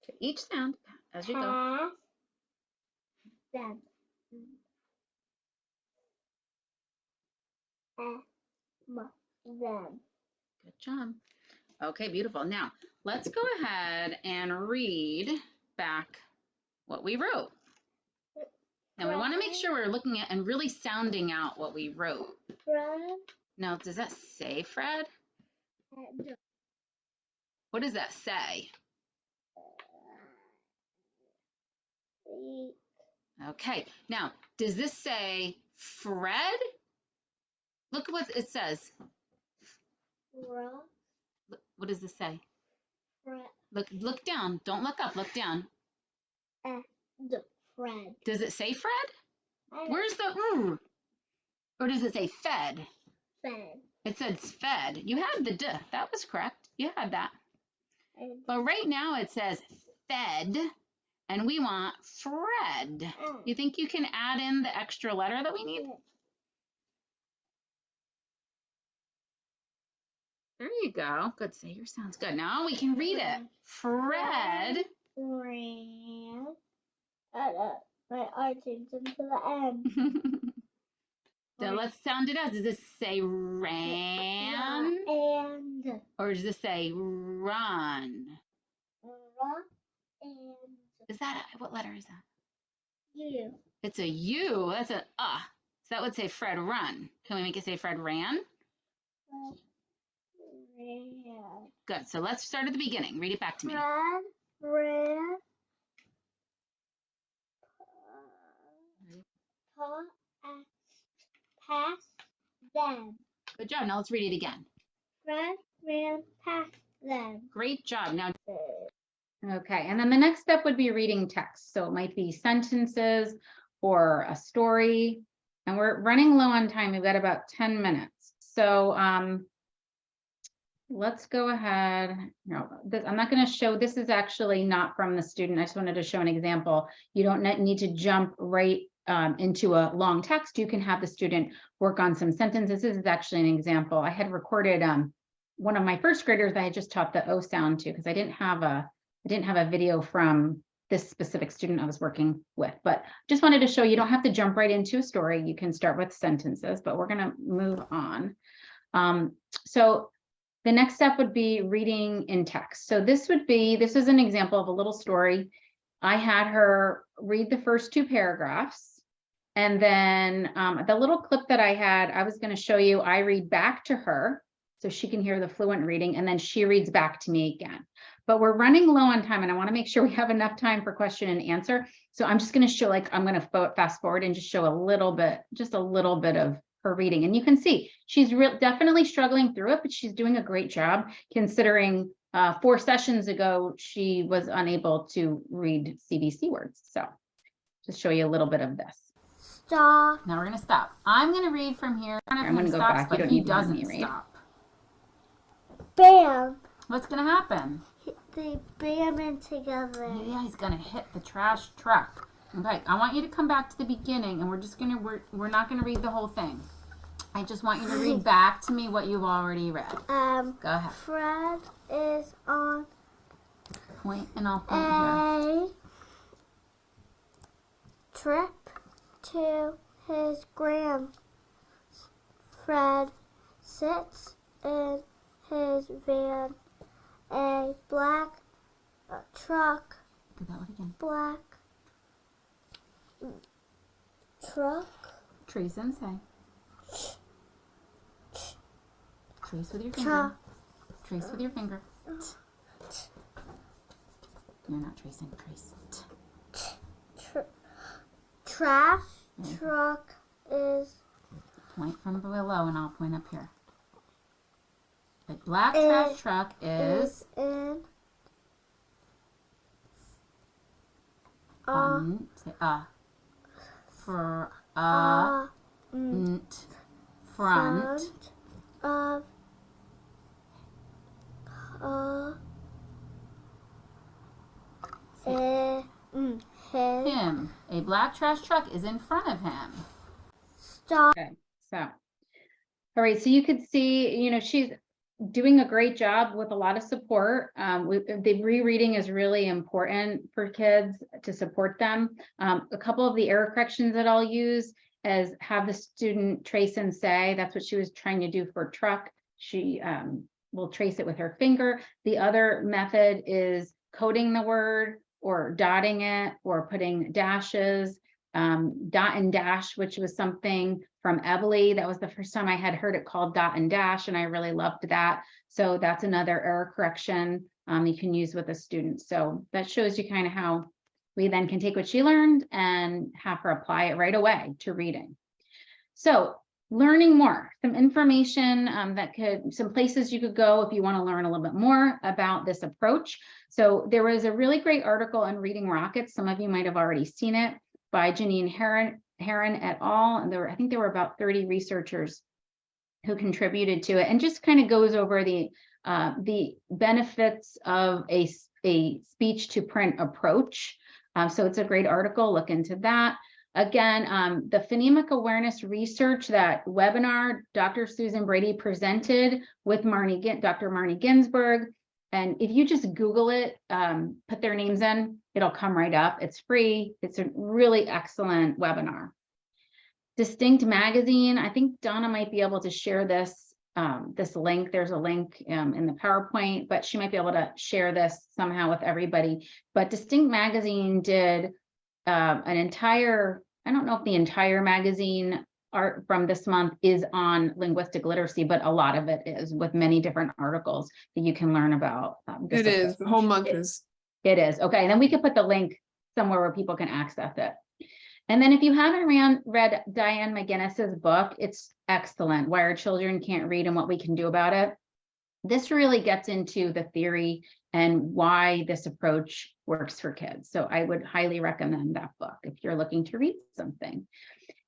Speaker 3: To each sound as you go.
Speaker 4: past them. Them.
Speaker 3: Good job. Okay, beautiful. Now, let's go ahead and read back what we wrote. Now, we want to make sure we're looking at and really sounding out what we wrote.
Speaker 4: Fred.
Speaker 3: Now, does that say Fred? What does that say? Okay, now, does this say Fred? Look at what it says. What does this say? Look down. Don't look up. Look down.
Speaker 4: Fred.
Speaker 3: Does it say Fred? Where's the ooh? Or does it say fed?
Speaker 4: Fed.
Speaker 3: It says fed. You had the duh. That was correct. You had that. But right now it says fed, and we want Fred. You think you can add in the extra letter that we need? There you go. Good. Say your sounds good. Now we can read it. Fred
Speaker 4: ran. My R changed into the N.
Speaker 3: So let's sound it out. Does this say ran?
Speaker 4: And.
Speaker 3: Or does this say run?
Speaker 4: And.
Speaker 3: Is that what letter is that?
Speaker 4: U.
Speaker 3: It's a U. That's an So that would say Fred run. Can we make it say Fred ran?
Speaker 4: Ran.
Speaker 3: Good. So let's start at the beginning. Read it back to me.
Speaker 4: Fred ran past them.
Speaker 3: Good job. Now let's read it again.
Speaker 4: Fred ran past them.
Speaker 3: Great job. Now.
Speaker 1: Okay, and then the next step would be reading text. So it might be sentences or a story. And we're running low on time. We've got about 10 minutes. So let's go ahead. No, I'm not going to show. This is actually not from the student. I just wanted to show an example. You don't need to jump right into a long text. You can have the student work on some sentences. This is actually an example. I had recorded one of my first graders that I just taught the O sound to, because I didn't have a video from this specific student I was working with, but just wanted to show you don't have to jump right into a story. You can start with sentences, but we're going to move on. So The next step would be reading in text. So this is an example of a little story. I had her read the first 2 paragraphs. And then the little clip that I had, I was going to show you, I read back to her so she can hear the fluent reading, and then she reads back to me again. But we're running low on time, and I want to make sure we have enough time for question and answer. So I'm just going to show, I'm going to fast forward and just show just a little bit of her reading. And you can see she's definitely struggling through it, but she's doing a great job considering 4 sessions ago, she was unable to read CVC words. So just show you a little bit of this.
Speaker 4: Stop.
Speaker 3: Now we're going to stop. I'm going to read from here.
Speaker 1: I'm going to go back. You don't need to have me read.
Speaker 3: Stop.
Speaker 4: Bam.
Speaker 3: What's going to happen?
Speaker 4: They bam in together.
Speaker 3: Yeah, he's going to hit the trash truck. Okay, I want you to come back to the beginning, and we're not going to read the whole thing. I just want you to read back to me what you've already read. Go ahead.
Speaker 4: Fred is on
Speaker 3: Point, and I'll point here.
Speaker 4: a trip to his gram. Fred sits in his van. A black truck.
Speaker 3: Do that one again.
Speaker 4: Black truck.
Speaker 3: Trace and say. Trace with your finger.
Speaker 4: Truck.
Speaker 3: Trace with your finger. You're not tracing. Trace.
Speaker 4: Trash truck is
Speaker 3: Point from below, and I'll point up here. A black trash truck is
Speaker 4: in
Speaker 3: say for front
Speaker 4: of
Speaker 3: him. A black trash truck is in front of him.
Speaker 4: Stop.
Speaker 1: Okay, so, all right, so you could see, she's doing a great job with a lot of support. The rereading is really important for kids to support them. A couple of the error corrections that I'll use is have the student trace and say. That's what she was trying to do for truck. She will trace it with her finger. The other method is coding the word or dotting it or putting dashes. Dot and dash, which was something from Emily. That was the first time I had heard it called dot and dash, and I really loved that. So that's another error correction you can use with a student. So that shows you kind of how we then can take what she learned and have her apply it right away to reading. So learning more, some information some places you could go if you want to learn a little bit more about this approach. So there was a really great article in Reading Rockets. Some of you might have already seen it, by Janine Heron et al. And I think there were about 30 researchers who contributed to it, and just kind of goes over the benefits of a speech to print approach. So it's a great article. Look into that. Again, the phonemic awareness research, that webinar Dr. Susan Brady presented with Dr. Marnie Ginsburg. And if you just Google it, put their names in, it'll come right up. It's free. It's a really excellent webinar. Distinct Magazine. I think Donna might be able to share this link. There's a link in the PowerPoint, but she might be able to share this somehow with everybody. But Distinct Magazine did an entire, I don't know if the entire magazine art from this month is on linguistic literacy, but a lot of it is, with many different articles that you can learn about.
Speaker 2: It is. The whole month is.
Speaker 1: It is. Okay. And then we could put the link somewhere where people can access it. And then if you haven't read Diane McGinnis's book, it's excellent. Why Our Children Can't Read and What We Can Do About It. This really gets into the theory and why this approach works for kids. So I would highly recommend that book if you're looking to read something.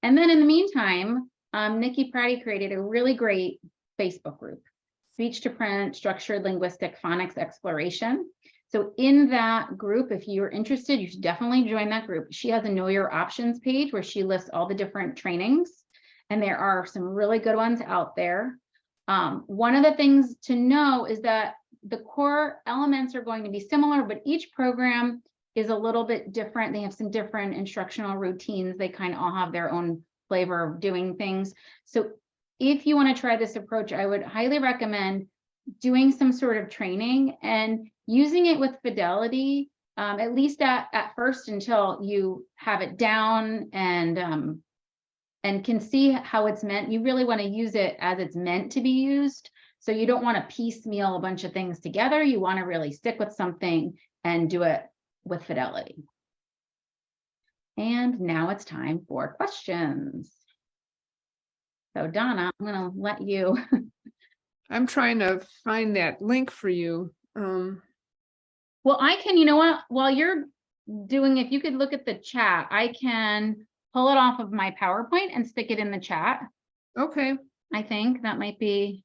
Speaker 1: And then in the meantime, Nikki Pratty created a really great Facebook group, Speech to Print, Structured Linguistic Phonics Exploration. So in that group, if you're interested, you should definitely join that group. She has a Know Your Options page where she lists all the different trainings, and there are some really good ones out there. One of the things to know is that the core elements are going to be similar, but each program is a little bit different. They have some different instructional routines. They kind of all have their own flavor of doing things. So if you want to try this approach, I would highly recommend doing some sort of training and using it with fidelity, at least at first, until you have it down and can see how it's meant. You really want to use it as it's meant to be used. So you don't want to piecemeal a bunch of things together. You want to really stick with something and do it with fidelity. And now it's time for questions. So Donna, I'm going to let you.
Speaker 2: I'm trying to find that link for you.
Speaker 1: Well, I can, you know what, while you're doing, if you could look at the chat, I can pull it off of my PowerPoint and stick it in the chat.
Speaker 2: Okay.
Speaker 1: I think that might be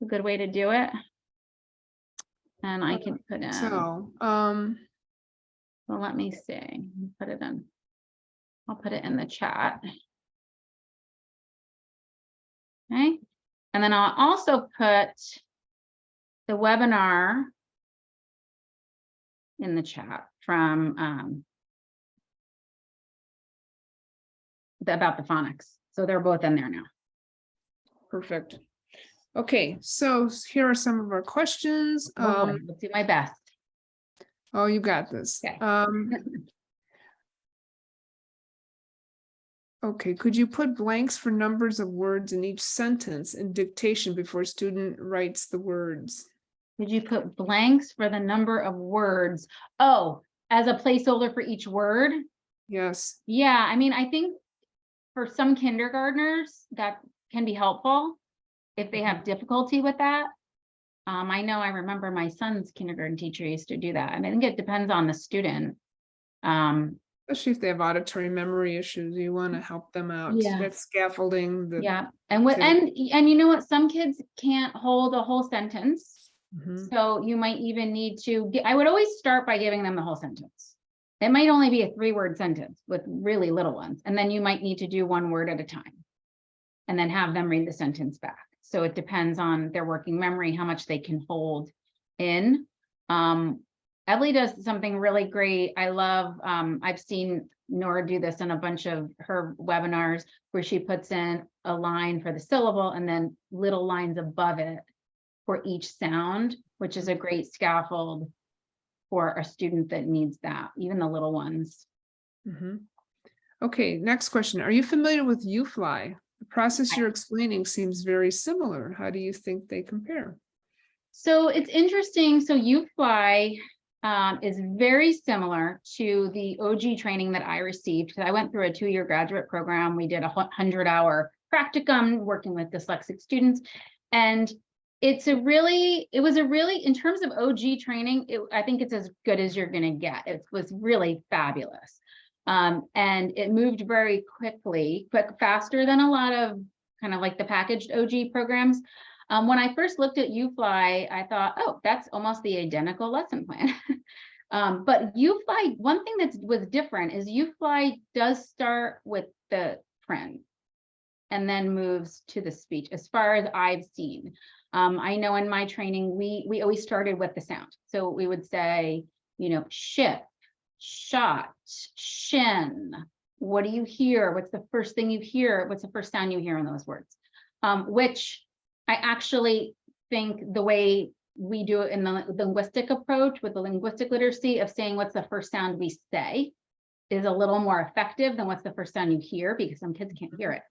Speaker 1: a good way to do it. And I can put in,
Speaker 2: So,
Speaker 1: well, let me see, put it in. I'll put it in the chat. Okay. And then I'll also put the webinar in the chat from about the phonics. So they're both in there now.
Speaker 2: perfect. Okay, so here are some of our questions.
Speaker 1: I'll do my best.
Speaker 2: Oh, you got this.
Speaker 1: Okay.
Speaker 2: Okay, could you put blanks for numbers of words in each sentence in dictation before student writes the words?
Speaker 1: Did you put blanks for the number of words? Oh, as a placeholder for each word?
Speaker 2: Yes.
Speaker 1: Yeah, I mean, I think for some kindergartners that can be helpful if they have difficulty with that. I know I remember my son's kindergarten teacher used to do that. And I think it depends on the student.
Speaker 2: Especially if they have auditory memory issues, you want to help them out.
Speaker 1: Yeah.
Speaker 2: That's scaffolding.
Speaker 1: Yeah, and what
Speaker 2: to-
Speaker 1: and you know what? Some kids can't hold a whole sentence.
Speaker 2: Mhm.
Speaker 1: So you might even need to I would always start by giving them the whole sentence. It might only be a 3-word sentence with really little ones. And then you might need to do 1 word at a time and then have them read the sentence back. So it depends on their working memory, how much they can hold in. Evely does something really great. I love, I've seen Nora do this in a bunch of her webinars where she puts in a line for the syllable and then little lines above it for each sound, which is a great scaffold for a student that needs that, even the little ones.
Speaker 2: Mhm. Okay, next question. Are you familiar with UFly? The process you're explaining seems very similar. How do you think they compare?
Speaker 1: So it's interesting. So UFly is very similar to the OG training that I received. I went through a 2-year graduate program. We did a 100-hour practicum working with dyslexic students. And it was a really, in terms of OG training, I think it's as good as you're going to get. It was really fabulous. And it moved very faster than a lot of kind of like the packaged OG programs. When I first looked at UFly, I thought, oh, that's almost the identical lesson plan. But UFly, one thing that was different is UFly does start with the print and then moves to the speech, as far as I've seen. I know in my training, we always started with the sound. So we would say, you know, ship, shot, shin. What do you hear? What's the first thing you hear? What's the first sound you hear in those words? Which I actually think the way we do it in the linguistic approach with the linguistic literacy of saying what's the first sound we say is a little more effective than what's the first sound you hear, because some kids can't hear it.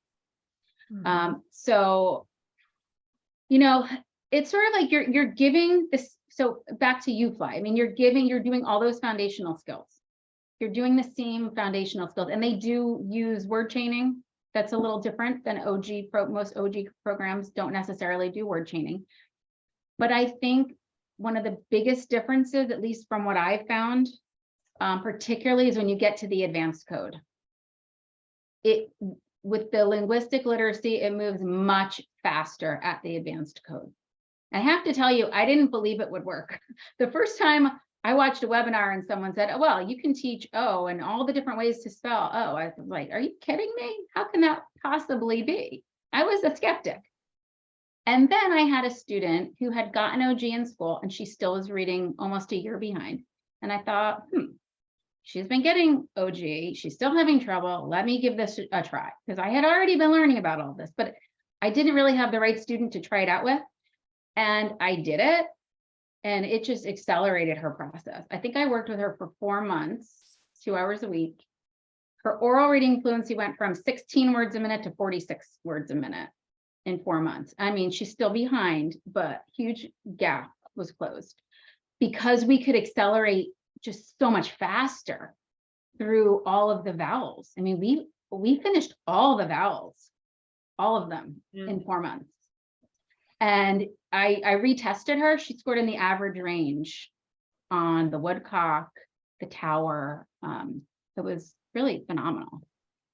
Speaker 1: So, you know, it's sort of like you're giving this. So back to UFly, I mean, you're doing all those foundational skills. You're doing the same foundational skills, and they do use word chaining. That's a little different than most OG programs don't necessarily do word chaining. But I think one of the biggest differences, at least from what I've found, particularly is when you get to the advanced code. With the linguistic literacy, it moves much faster at the advanced code. I have to tell you, I didn't believe it would work. The first time I watched a webinar and someone said, oh, well, you can teach O and all the different ways to spell O. I was like, are you kidding me? How can that possibly be? I was a skeptic. And then I had a student who had gotten OG in school and she still is reading almost a year behind. And I thought, she's been getting OG. She's still having trouble. Let me give this a try, because I had already been learning about all this, but I didn't really have the right student to try it out with. And I did it, and it just accelerated her process. I think I worked with her for 4 months, 2 hours a week. Her oral reading fluency went from 16 words a minute to 46 words a minute in 4 months. I mean, she's still behind, but huge gap was closed because we could accelerate just so much faster through all of the vowels. I mean, we finished all the vowels, all of them in 4 months. And I retested her. She scored in the average range on the woodcock, the tower. It was really phenomenal.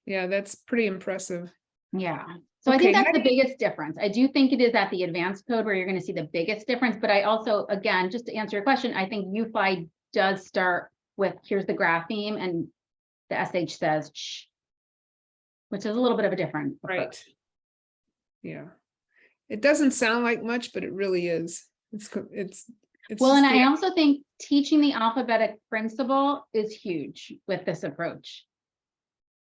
Speaker 2: Yeah, that's pretty impressive.
Speaker 1: Yeah. So I think that's the biggest difference. I do think it is at the advanced code where you're going to see the biggest difference. But I also, again, just to answer your question, I think UFI does start with here's the grapheme and the SH says shh, which is a little bit of a different approach.
Speaker 2: Right. Yeah. It doesn't sound like much, but it really is. It's
Speaker 1: Well, and I also think teaching the alphabetic principle is huge with this approach.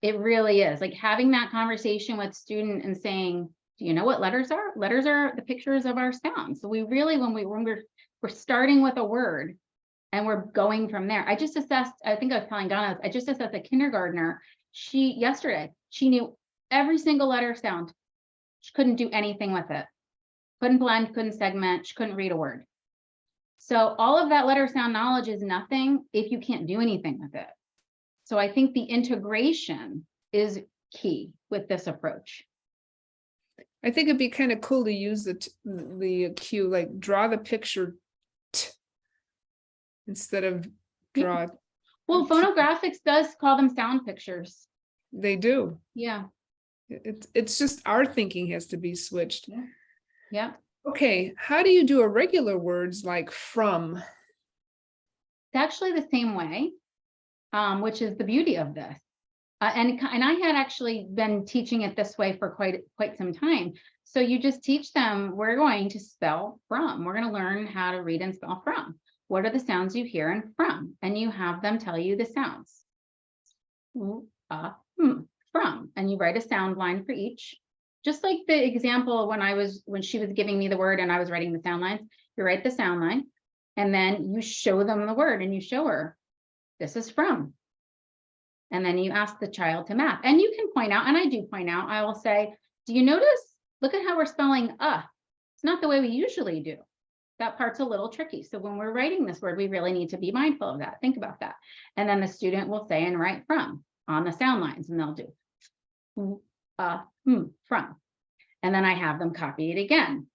Speaker 1: It really is, like having that conversation with student and saying, do you know what letters are? Letters are the pictures of our sounds. So we really, when we're starting with a word and we're going from there. I just assessed, I think I was telling Donna, I just assessed a kindergartner. Yesterday, she knew every single letter sound. She couldn't do anything with it. Couldn't blend, couldn't segment, she couldn't read a word. So all of that letter sound knowledge is nothing if you can't do anything with it. So I think the integration is key with this approach.
Speaker 2: I think it'd be kind of cool to use the cue, like draw the picture instead of draw.
Speaker 1: Well, phonographics does call them sound pictures.
Speaker 2: They do.
Speaker 1: Yeah.
Speaker 2: It's just our thinking has to be switched.
Speaker 1: Yeah.
Speaker 2: Okay, how do you do irregular words like from?
Speaker 1: It's actually the same way, which is the beauty of this. And I had actually been teaching it this way for quite some time. So you just teach them, we're going to spell from. We're going to learn how to read and spell from. What are the sounds you hear in from? And you have them tell you the sounds. From. And you write a sound line for each. Just like the example when she was giving me the word and I was writing the sound lines, you write the sound line and then you show them the word and you show her, this is from. And then you ask the child to map, and you can point out, and I do point out, I will say, do you notice, look at how we're spelling it's not the way we usually do. That part's a little tricky. So when we're writing this word, we really need to be mindful of that. Think about that. And then the student will say and write from on the sound lines, and they'll do from. And then I have them copy it again.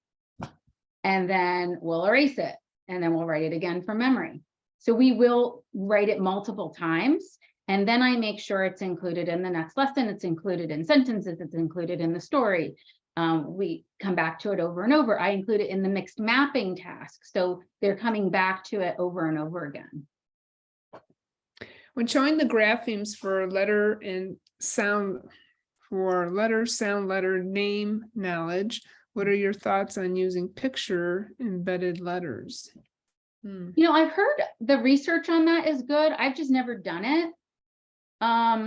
Speaker 1: And then we'll erase it. And then we'll write it again from memory. So we will write it multiple times. And then I make sure it's included in the next lesson. It's included in sentences. It's included in the story. We come back to it over and over. I include it in the mixed mapping task. So they're coming back to it over and over again.
Speaker 2: When showing the graphemes for letter and sound, for letter, sound, letter, name, knowledge, what are your thoughts on using picture embedded letters?
Speaker 1: You know, I've heard the research on that is good. I've just never done it. I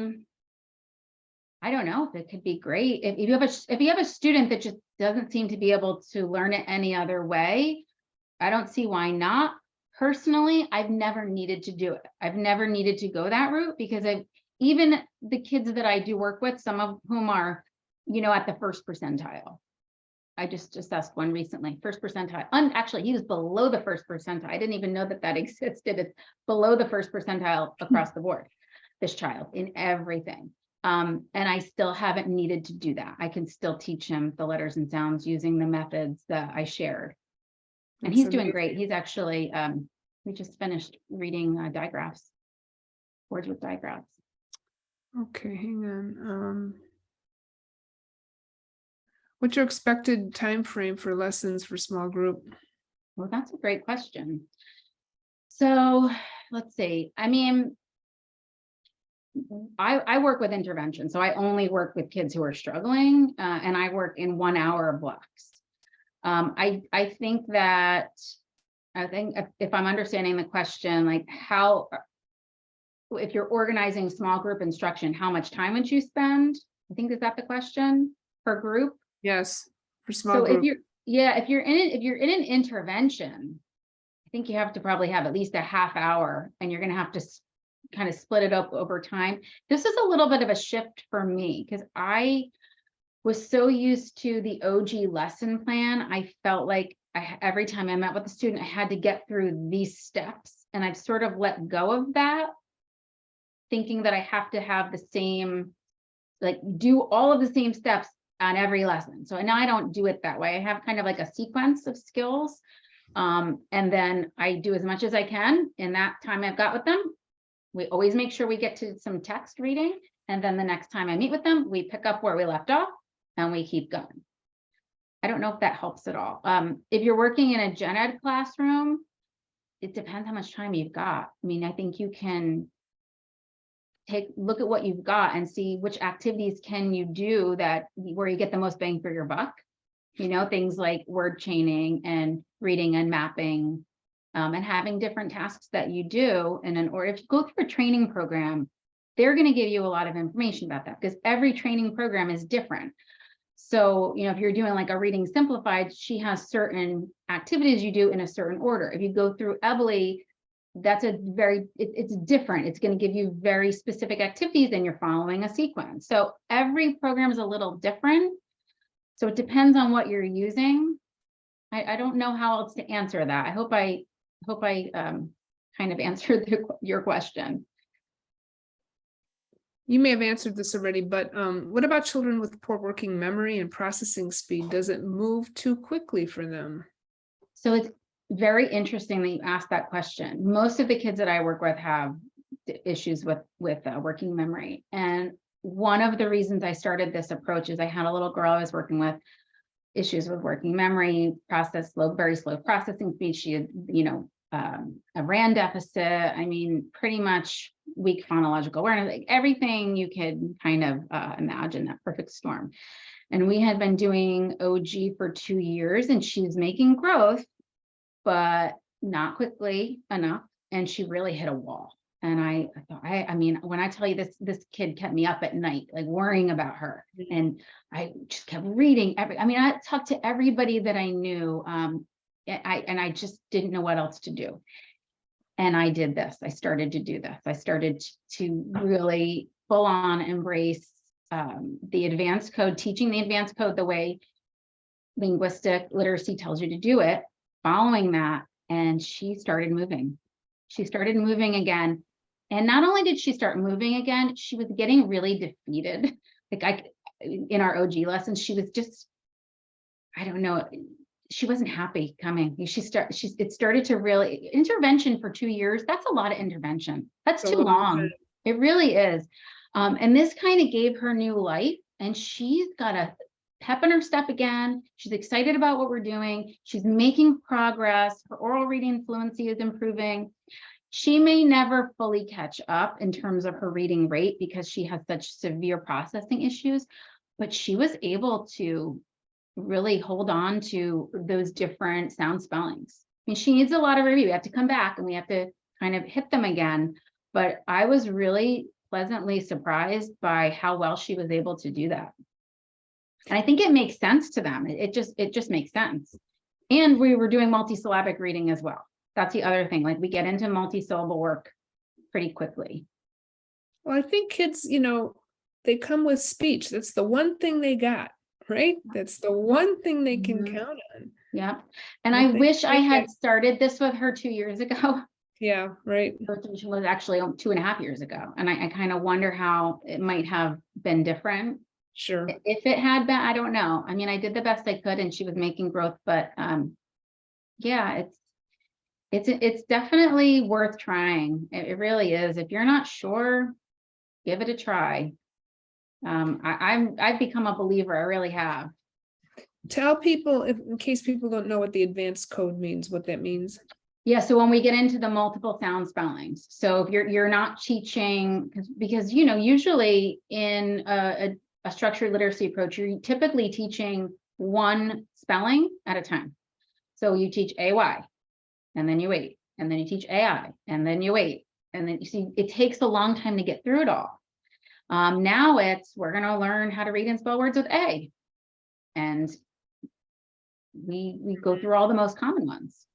Speaker 1: don't know if it could be great. If you have a student that just doesn't seem to be able to learn it any other way, I don't see why not. Personally, I've never needed to do it. I've never needed to go that route because even the kids that I do work with, some of whom are, at the first percentile. I just assessed one recently, first percentile. Actually, he was below the first percentile. I didn't even know that existed. It's below the first percentile across the board, this child, in everything. And I still haven't needed to do that. I can still teach him the letters and sounds using the methods that I shared. And he's doing great. He's actually, we just finished reading digraphs, words with digraphs.
Speaker 2: Okay, hang on. What's your expected time frame for lessons for small group?
Speaker 1: Well, that's a great question. So let's see. I mean, I work with intervention, so I only work with kids who are struggling, and I work in 1 hour blocks. I think if I'm understanding the question, like if you're organizing small group instruction, how much time would you spend? I think, is that the question per group?
Speaker 2: Yes, for small group.
Speaker 1: Yeah, if you're in an intervention, I think you have to probably have at least a half hour, and you're gonna have to kind of split it up over time. This is a little bit of a shift for me because I was so used to the OG lesson plan. I felt like every time I met with a student, I had to get through these steps, and I've sort of let go of that, thinking that I have to have the same, like do all of the same steps on every lesson. So now I don't do it that way. I have kind of like a sequence of skills. And then I do as much as I can in that time I've got with them. We always make sure we get to some text reading. And then the next time I meet with them, we pick up where we left off and we keep going. I don't know if that helps at all. If you're working in a gen ed classroom, it depends how much time you've got. I mean, I think you can look at what you've got and see which activities can you do that where you get the most bang for your buck. You know, things like word chaining and reading and mapping, and having different tasks that you do. Or if you go through a training program, they're going to give you a lot of information about that because every training program is different. So, you know, if you're doing like a reading simplified, she has certain activities you do in a certain order. If you go through EBLI, that's it's different. It's going to give you very specific activities and you're following a sequence. So every program is a little different. So it depends on what you're using. I don't know how else to answer that. I hope I kind of answered your question.
Speaker 2: You may have answered this already, but what about children with poor working memory and processing speed? Does it move too quickly for them?
Speaker 1: So it's very interesting that you asked that question. Most of the kids that I work with have issues with working memory. And one of the reasons I started this approach is I had a little girl I was working with, issues with working memory, very slow processing speed. She had, you know, a RAND deficit. I mean, pretty much weak phonological awareness, like everything you could kind of imagine, that perfect storm. And we had been doing OG for 2 years and she's making growth, but not quickly enough. And she really hit a wall. And I thought, I mean, when I tell you this kid kept me up at night, like worrying about her. And I just kept reading I talked to everybody that I knew. I just didn't know what else to do. And I did this. I started to do this. I started to really full on embrace the advanced code, teaching the advanced code the way linguistic literacy tells you to do it, following that. And she started moving. She started moving again. And not only did she start moving again, she was getting really defeated. Like in our OG lessons, she was just, I don't know, she wasn't happy coming. It started to really, intervention for 2 years, that's a lot of intervention. That's too long. It really is. And this kind of gave her new life, and she's got a pep in her step again. She's excited about what we're doing. She's making progress. Her oral reading fluency is improving. She may never fully catch up in terms of her reading rate because she has such severe processing issues, but she was able to really hold on to those different sound spellings. I mean, she needs a lot of review. We have to come back and we have to kind of hit them again. But I was really pleasantly surprised by how well she was able to do that. And I think it makes sense to them. It just makes sense. And we were doing multisyllabic reading as well. That's the other thing. Like we get into multi-syllable work pretty quickly.
Speaker 2: Well, I think kids, you know, they come with speech. That's the one thing they got, right? That's the one thing they can count on.
Speaker 1: Yeah. And I wish I had started this with her 2 years ago.
Speaker 2: Yeah, right.
Speaker 1: Which was actually 2.5 years ago. And I kind of wonder how it might have been different.
Speaker 2: Sure.
Speaker 1: If it had been, I don't know. I mean, I did the best I could and she was making growth, but yeah, it's definitely worth trying. It really is. If you're not sure, give it a try. I've become a believer. I really have.
Speaker 2: Tell people, in case people don't know what the advanced code means, what that means.
Speaker 1: Yeah, so when we get into the multiple sound spellings, so if you're not teaching, because you know, usually in a structured literacy approach, you're typically teaching one spelling at a time. So you teach AY, and then you wait, and then you teach AI, and then you wait, and then you see it takes a long time to get through it all. Now we're going to learn how to read and spell words with A, and we go through all the most common ones.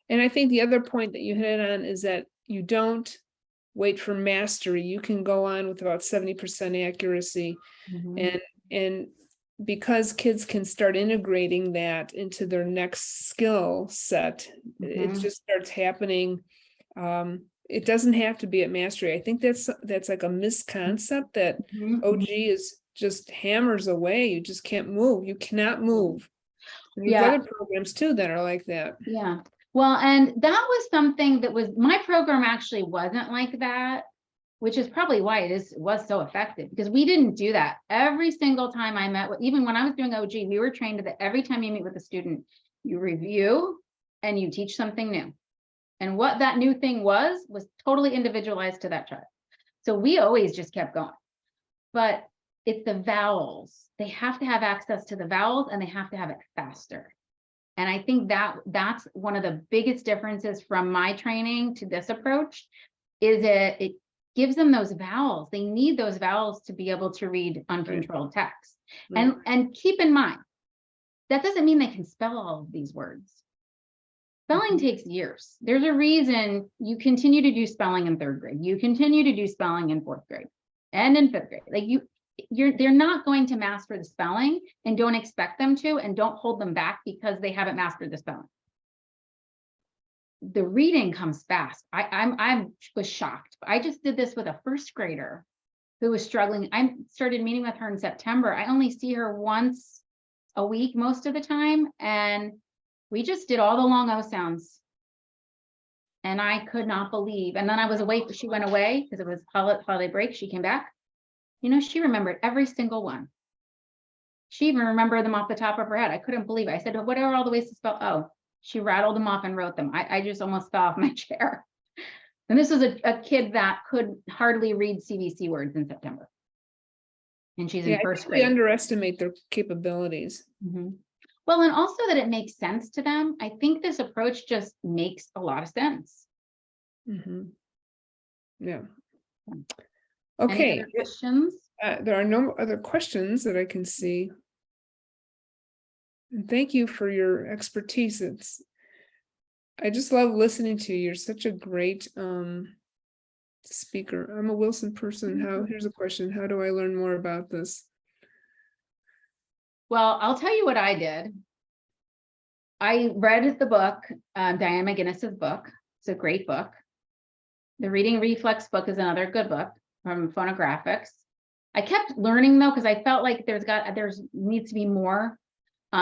Speaker 2: And I think the other point that you hit on is that you don't wait for mastery. You can go on with about 70% accuracy. And because kids can start integrating that into their next skill set, it just starts happening. It doesn't have to be at mastery. I think that's like a misconcept that OG is just hammers away. You just can't move. You cannot move. And there's other programs too that are like that.
Speaker 1: Yeah. Well, and that was something that was, my program actually wasn't like that, which is probably why it was so effective, because we didn't do that. Every single time I met with, even when I was doing OG, we were trained that every time you meet with a student, you review and you teach something new. And what that new thing was totally individualized to that child. So we always just kept going. But it's the vowels. They have to have access to the vowels and they have to have it faster. And I think that's one of the biggest differences from my training to this approach, is it gives them those vowels. They need those vowels to be able to read uncontrolled text. And keep in mind, that doesn't mean they can spell all of these words. Spelling takes years. There's a reason you continue to do spelling in 3rd grade. You continue to do spelling in 4th grade and in 5th grade. Like they're not going to master the spelling, and don't expect them to, and don't hold them back because they haven't mastered the spelling. The reading comes fast. I was shocked. I just did this with a 1st grader who was struggling. I started meeting with her in September. I only see her once a week most of the time, and we just did all the long O sounds. And I could not believe. And then I was away. She went away because it was holiday break. She came back. You know, she remembered every single one. She even remembered them off the top of her head. I couldn't believe it. I said, what are all the ways to spell? Oh, she rattled them off and wrote them. I just almost fell off my chair. And this was a kid that could hardly read CVC words in September. And she's in 1st grade.
Speaker 2: We underestimate their capabilities.
Speaker 1: Well, and also that it makes sense to them. I think this approach just makes a lot of sense.
Speaker 2: Yeah.
Speaker 1: Any
Speaker 2: Okay.
Speaker 1: other questions?
Speaker 2: There are no other questions that I can see. And thank you for your expertise. I just love listening to you. You're such a great speaker. I'm a Wilson person. Here's a question. How do I learn more about this?
Speaker 1: Well, I'll tell you what I did. I read the book, Diane McGinnis's book. It's a great book. The Reading Reflex book is another good book from Phonographics. I kept learning though, because I felt like there's needs to be more.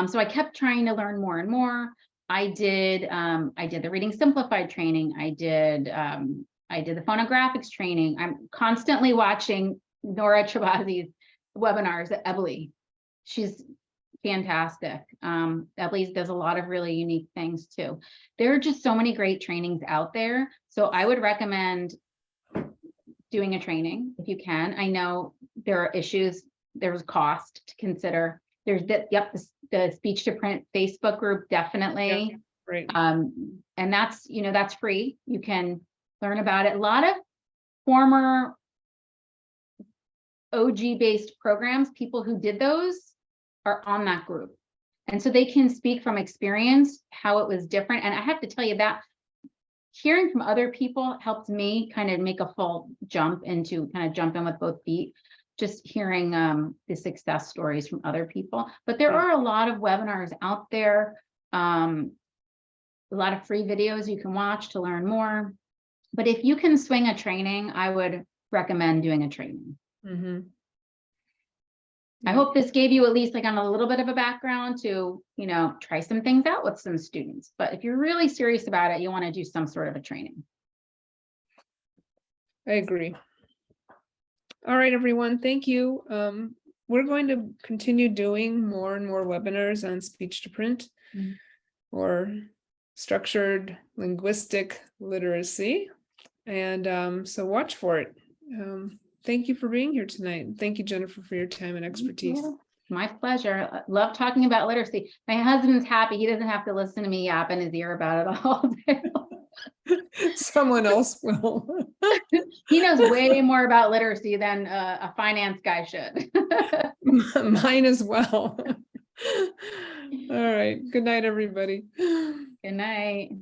Speaker 1: So I kept trying to learn more and more. I did the Reading Simplified training. I did the Phonographics training. I'm constantly watching Nora Trabazi's webinars at Ebly. She's fantastic. Ebly does a lot of really unique things too. There are just so many great trainings out there. So I would recommend doing a training if you can. I know there are issues. There's cost to consider. There's the speech to print Facebook group, definitely.
Speaker 2: Yeah, right.
Speaker 1: And that's free. You can learn about it. A lot of former OG based programs, people who did those are on that group. And so they can speak from experience, how it was different. And I have to tell you that hearing from other people helped me kind of make a full jump in with both feet, just hearing the success stories from other people. But there are a lot of webinars out there, a lot of free videos you can watch to learn more. But if you can swing a training, I would recommend doing a training. I hope this gave you at least on a little bit of a background to, try some things out with some students. But if you're really serious about it, you want to do some sort of a training.
Speaker 2: I agree. All right, everyone. Thank you. We're going to continue doing more and more webinars on speech to print or structured linguistic literacy. And so watch for it. Thank you for being here tonight. Thank you, Jennifer, for your time and expertise.
Speaker 1: My pleasure. I love talking about literacy. My husband's happy. He doesn't have to listen to me yap in his ear about it all day.
Speaker 2: Someone else will.
Speaker 1: He knows way more about literacy than a finance guy should.
Speaker 2: Mine as well. All right. Good night, everybody.
Speaker 1: Good night.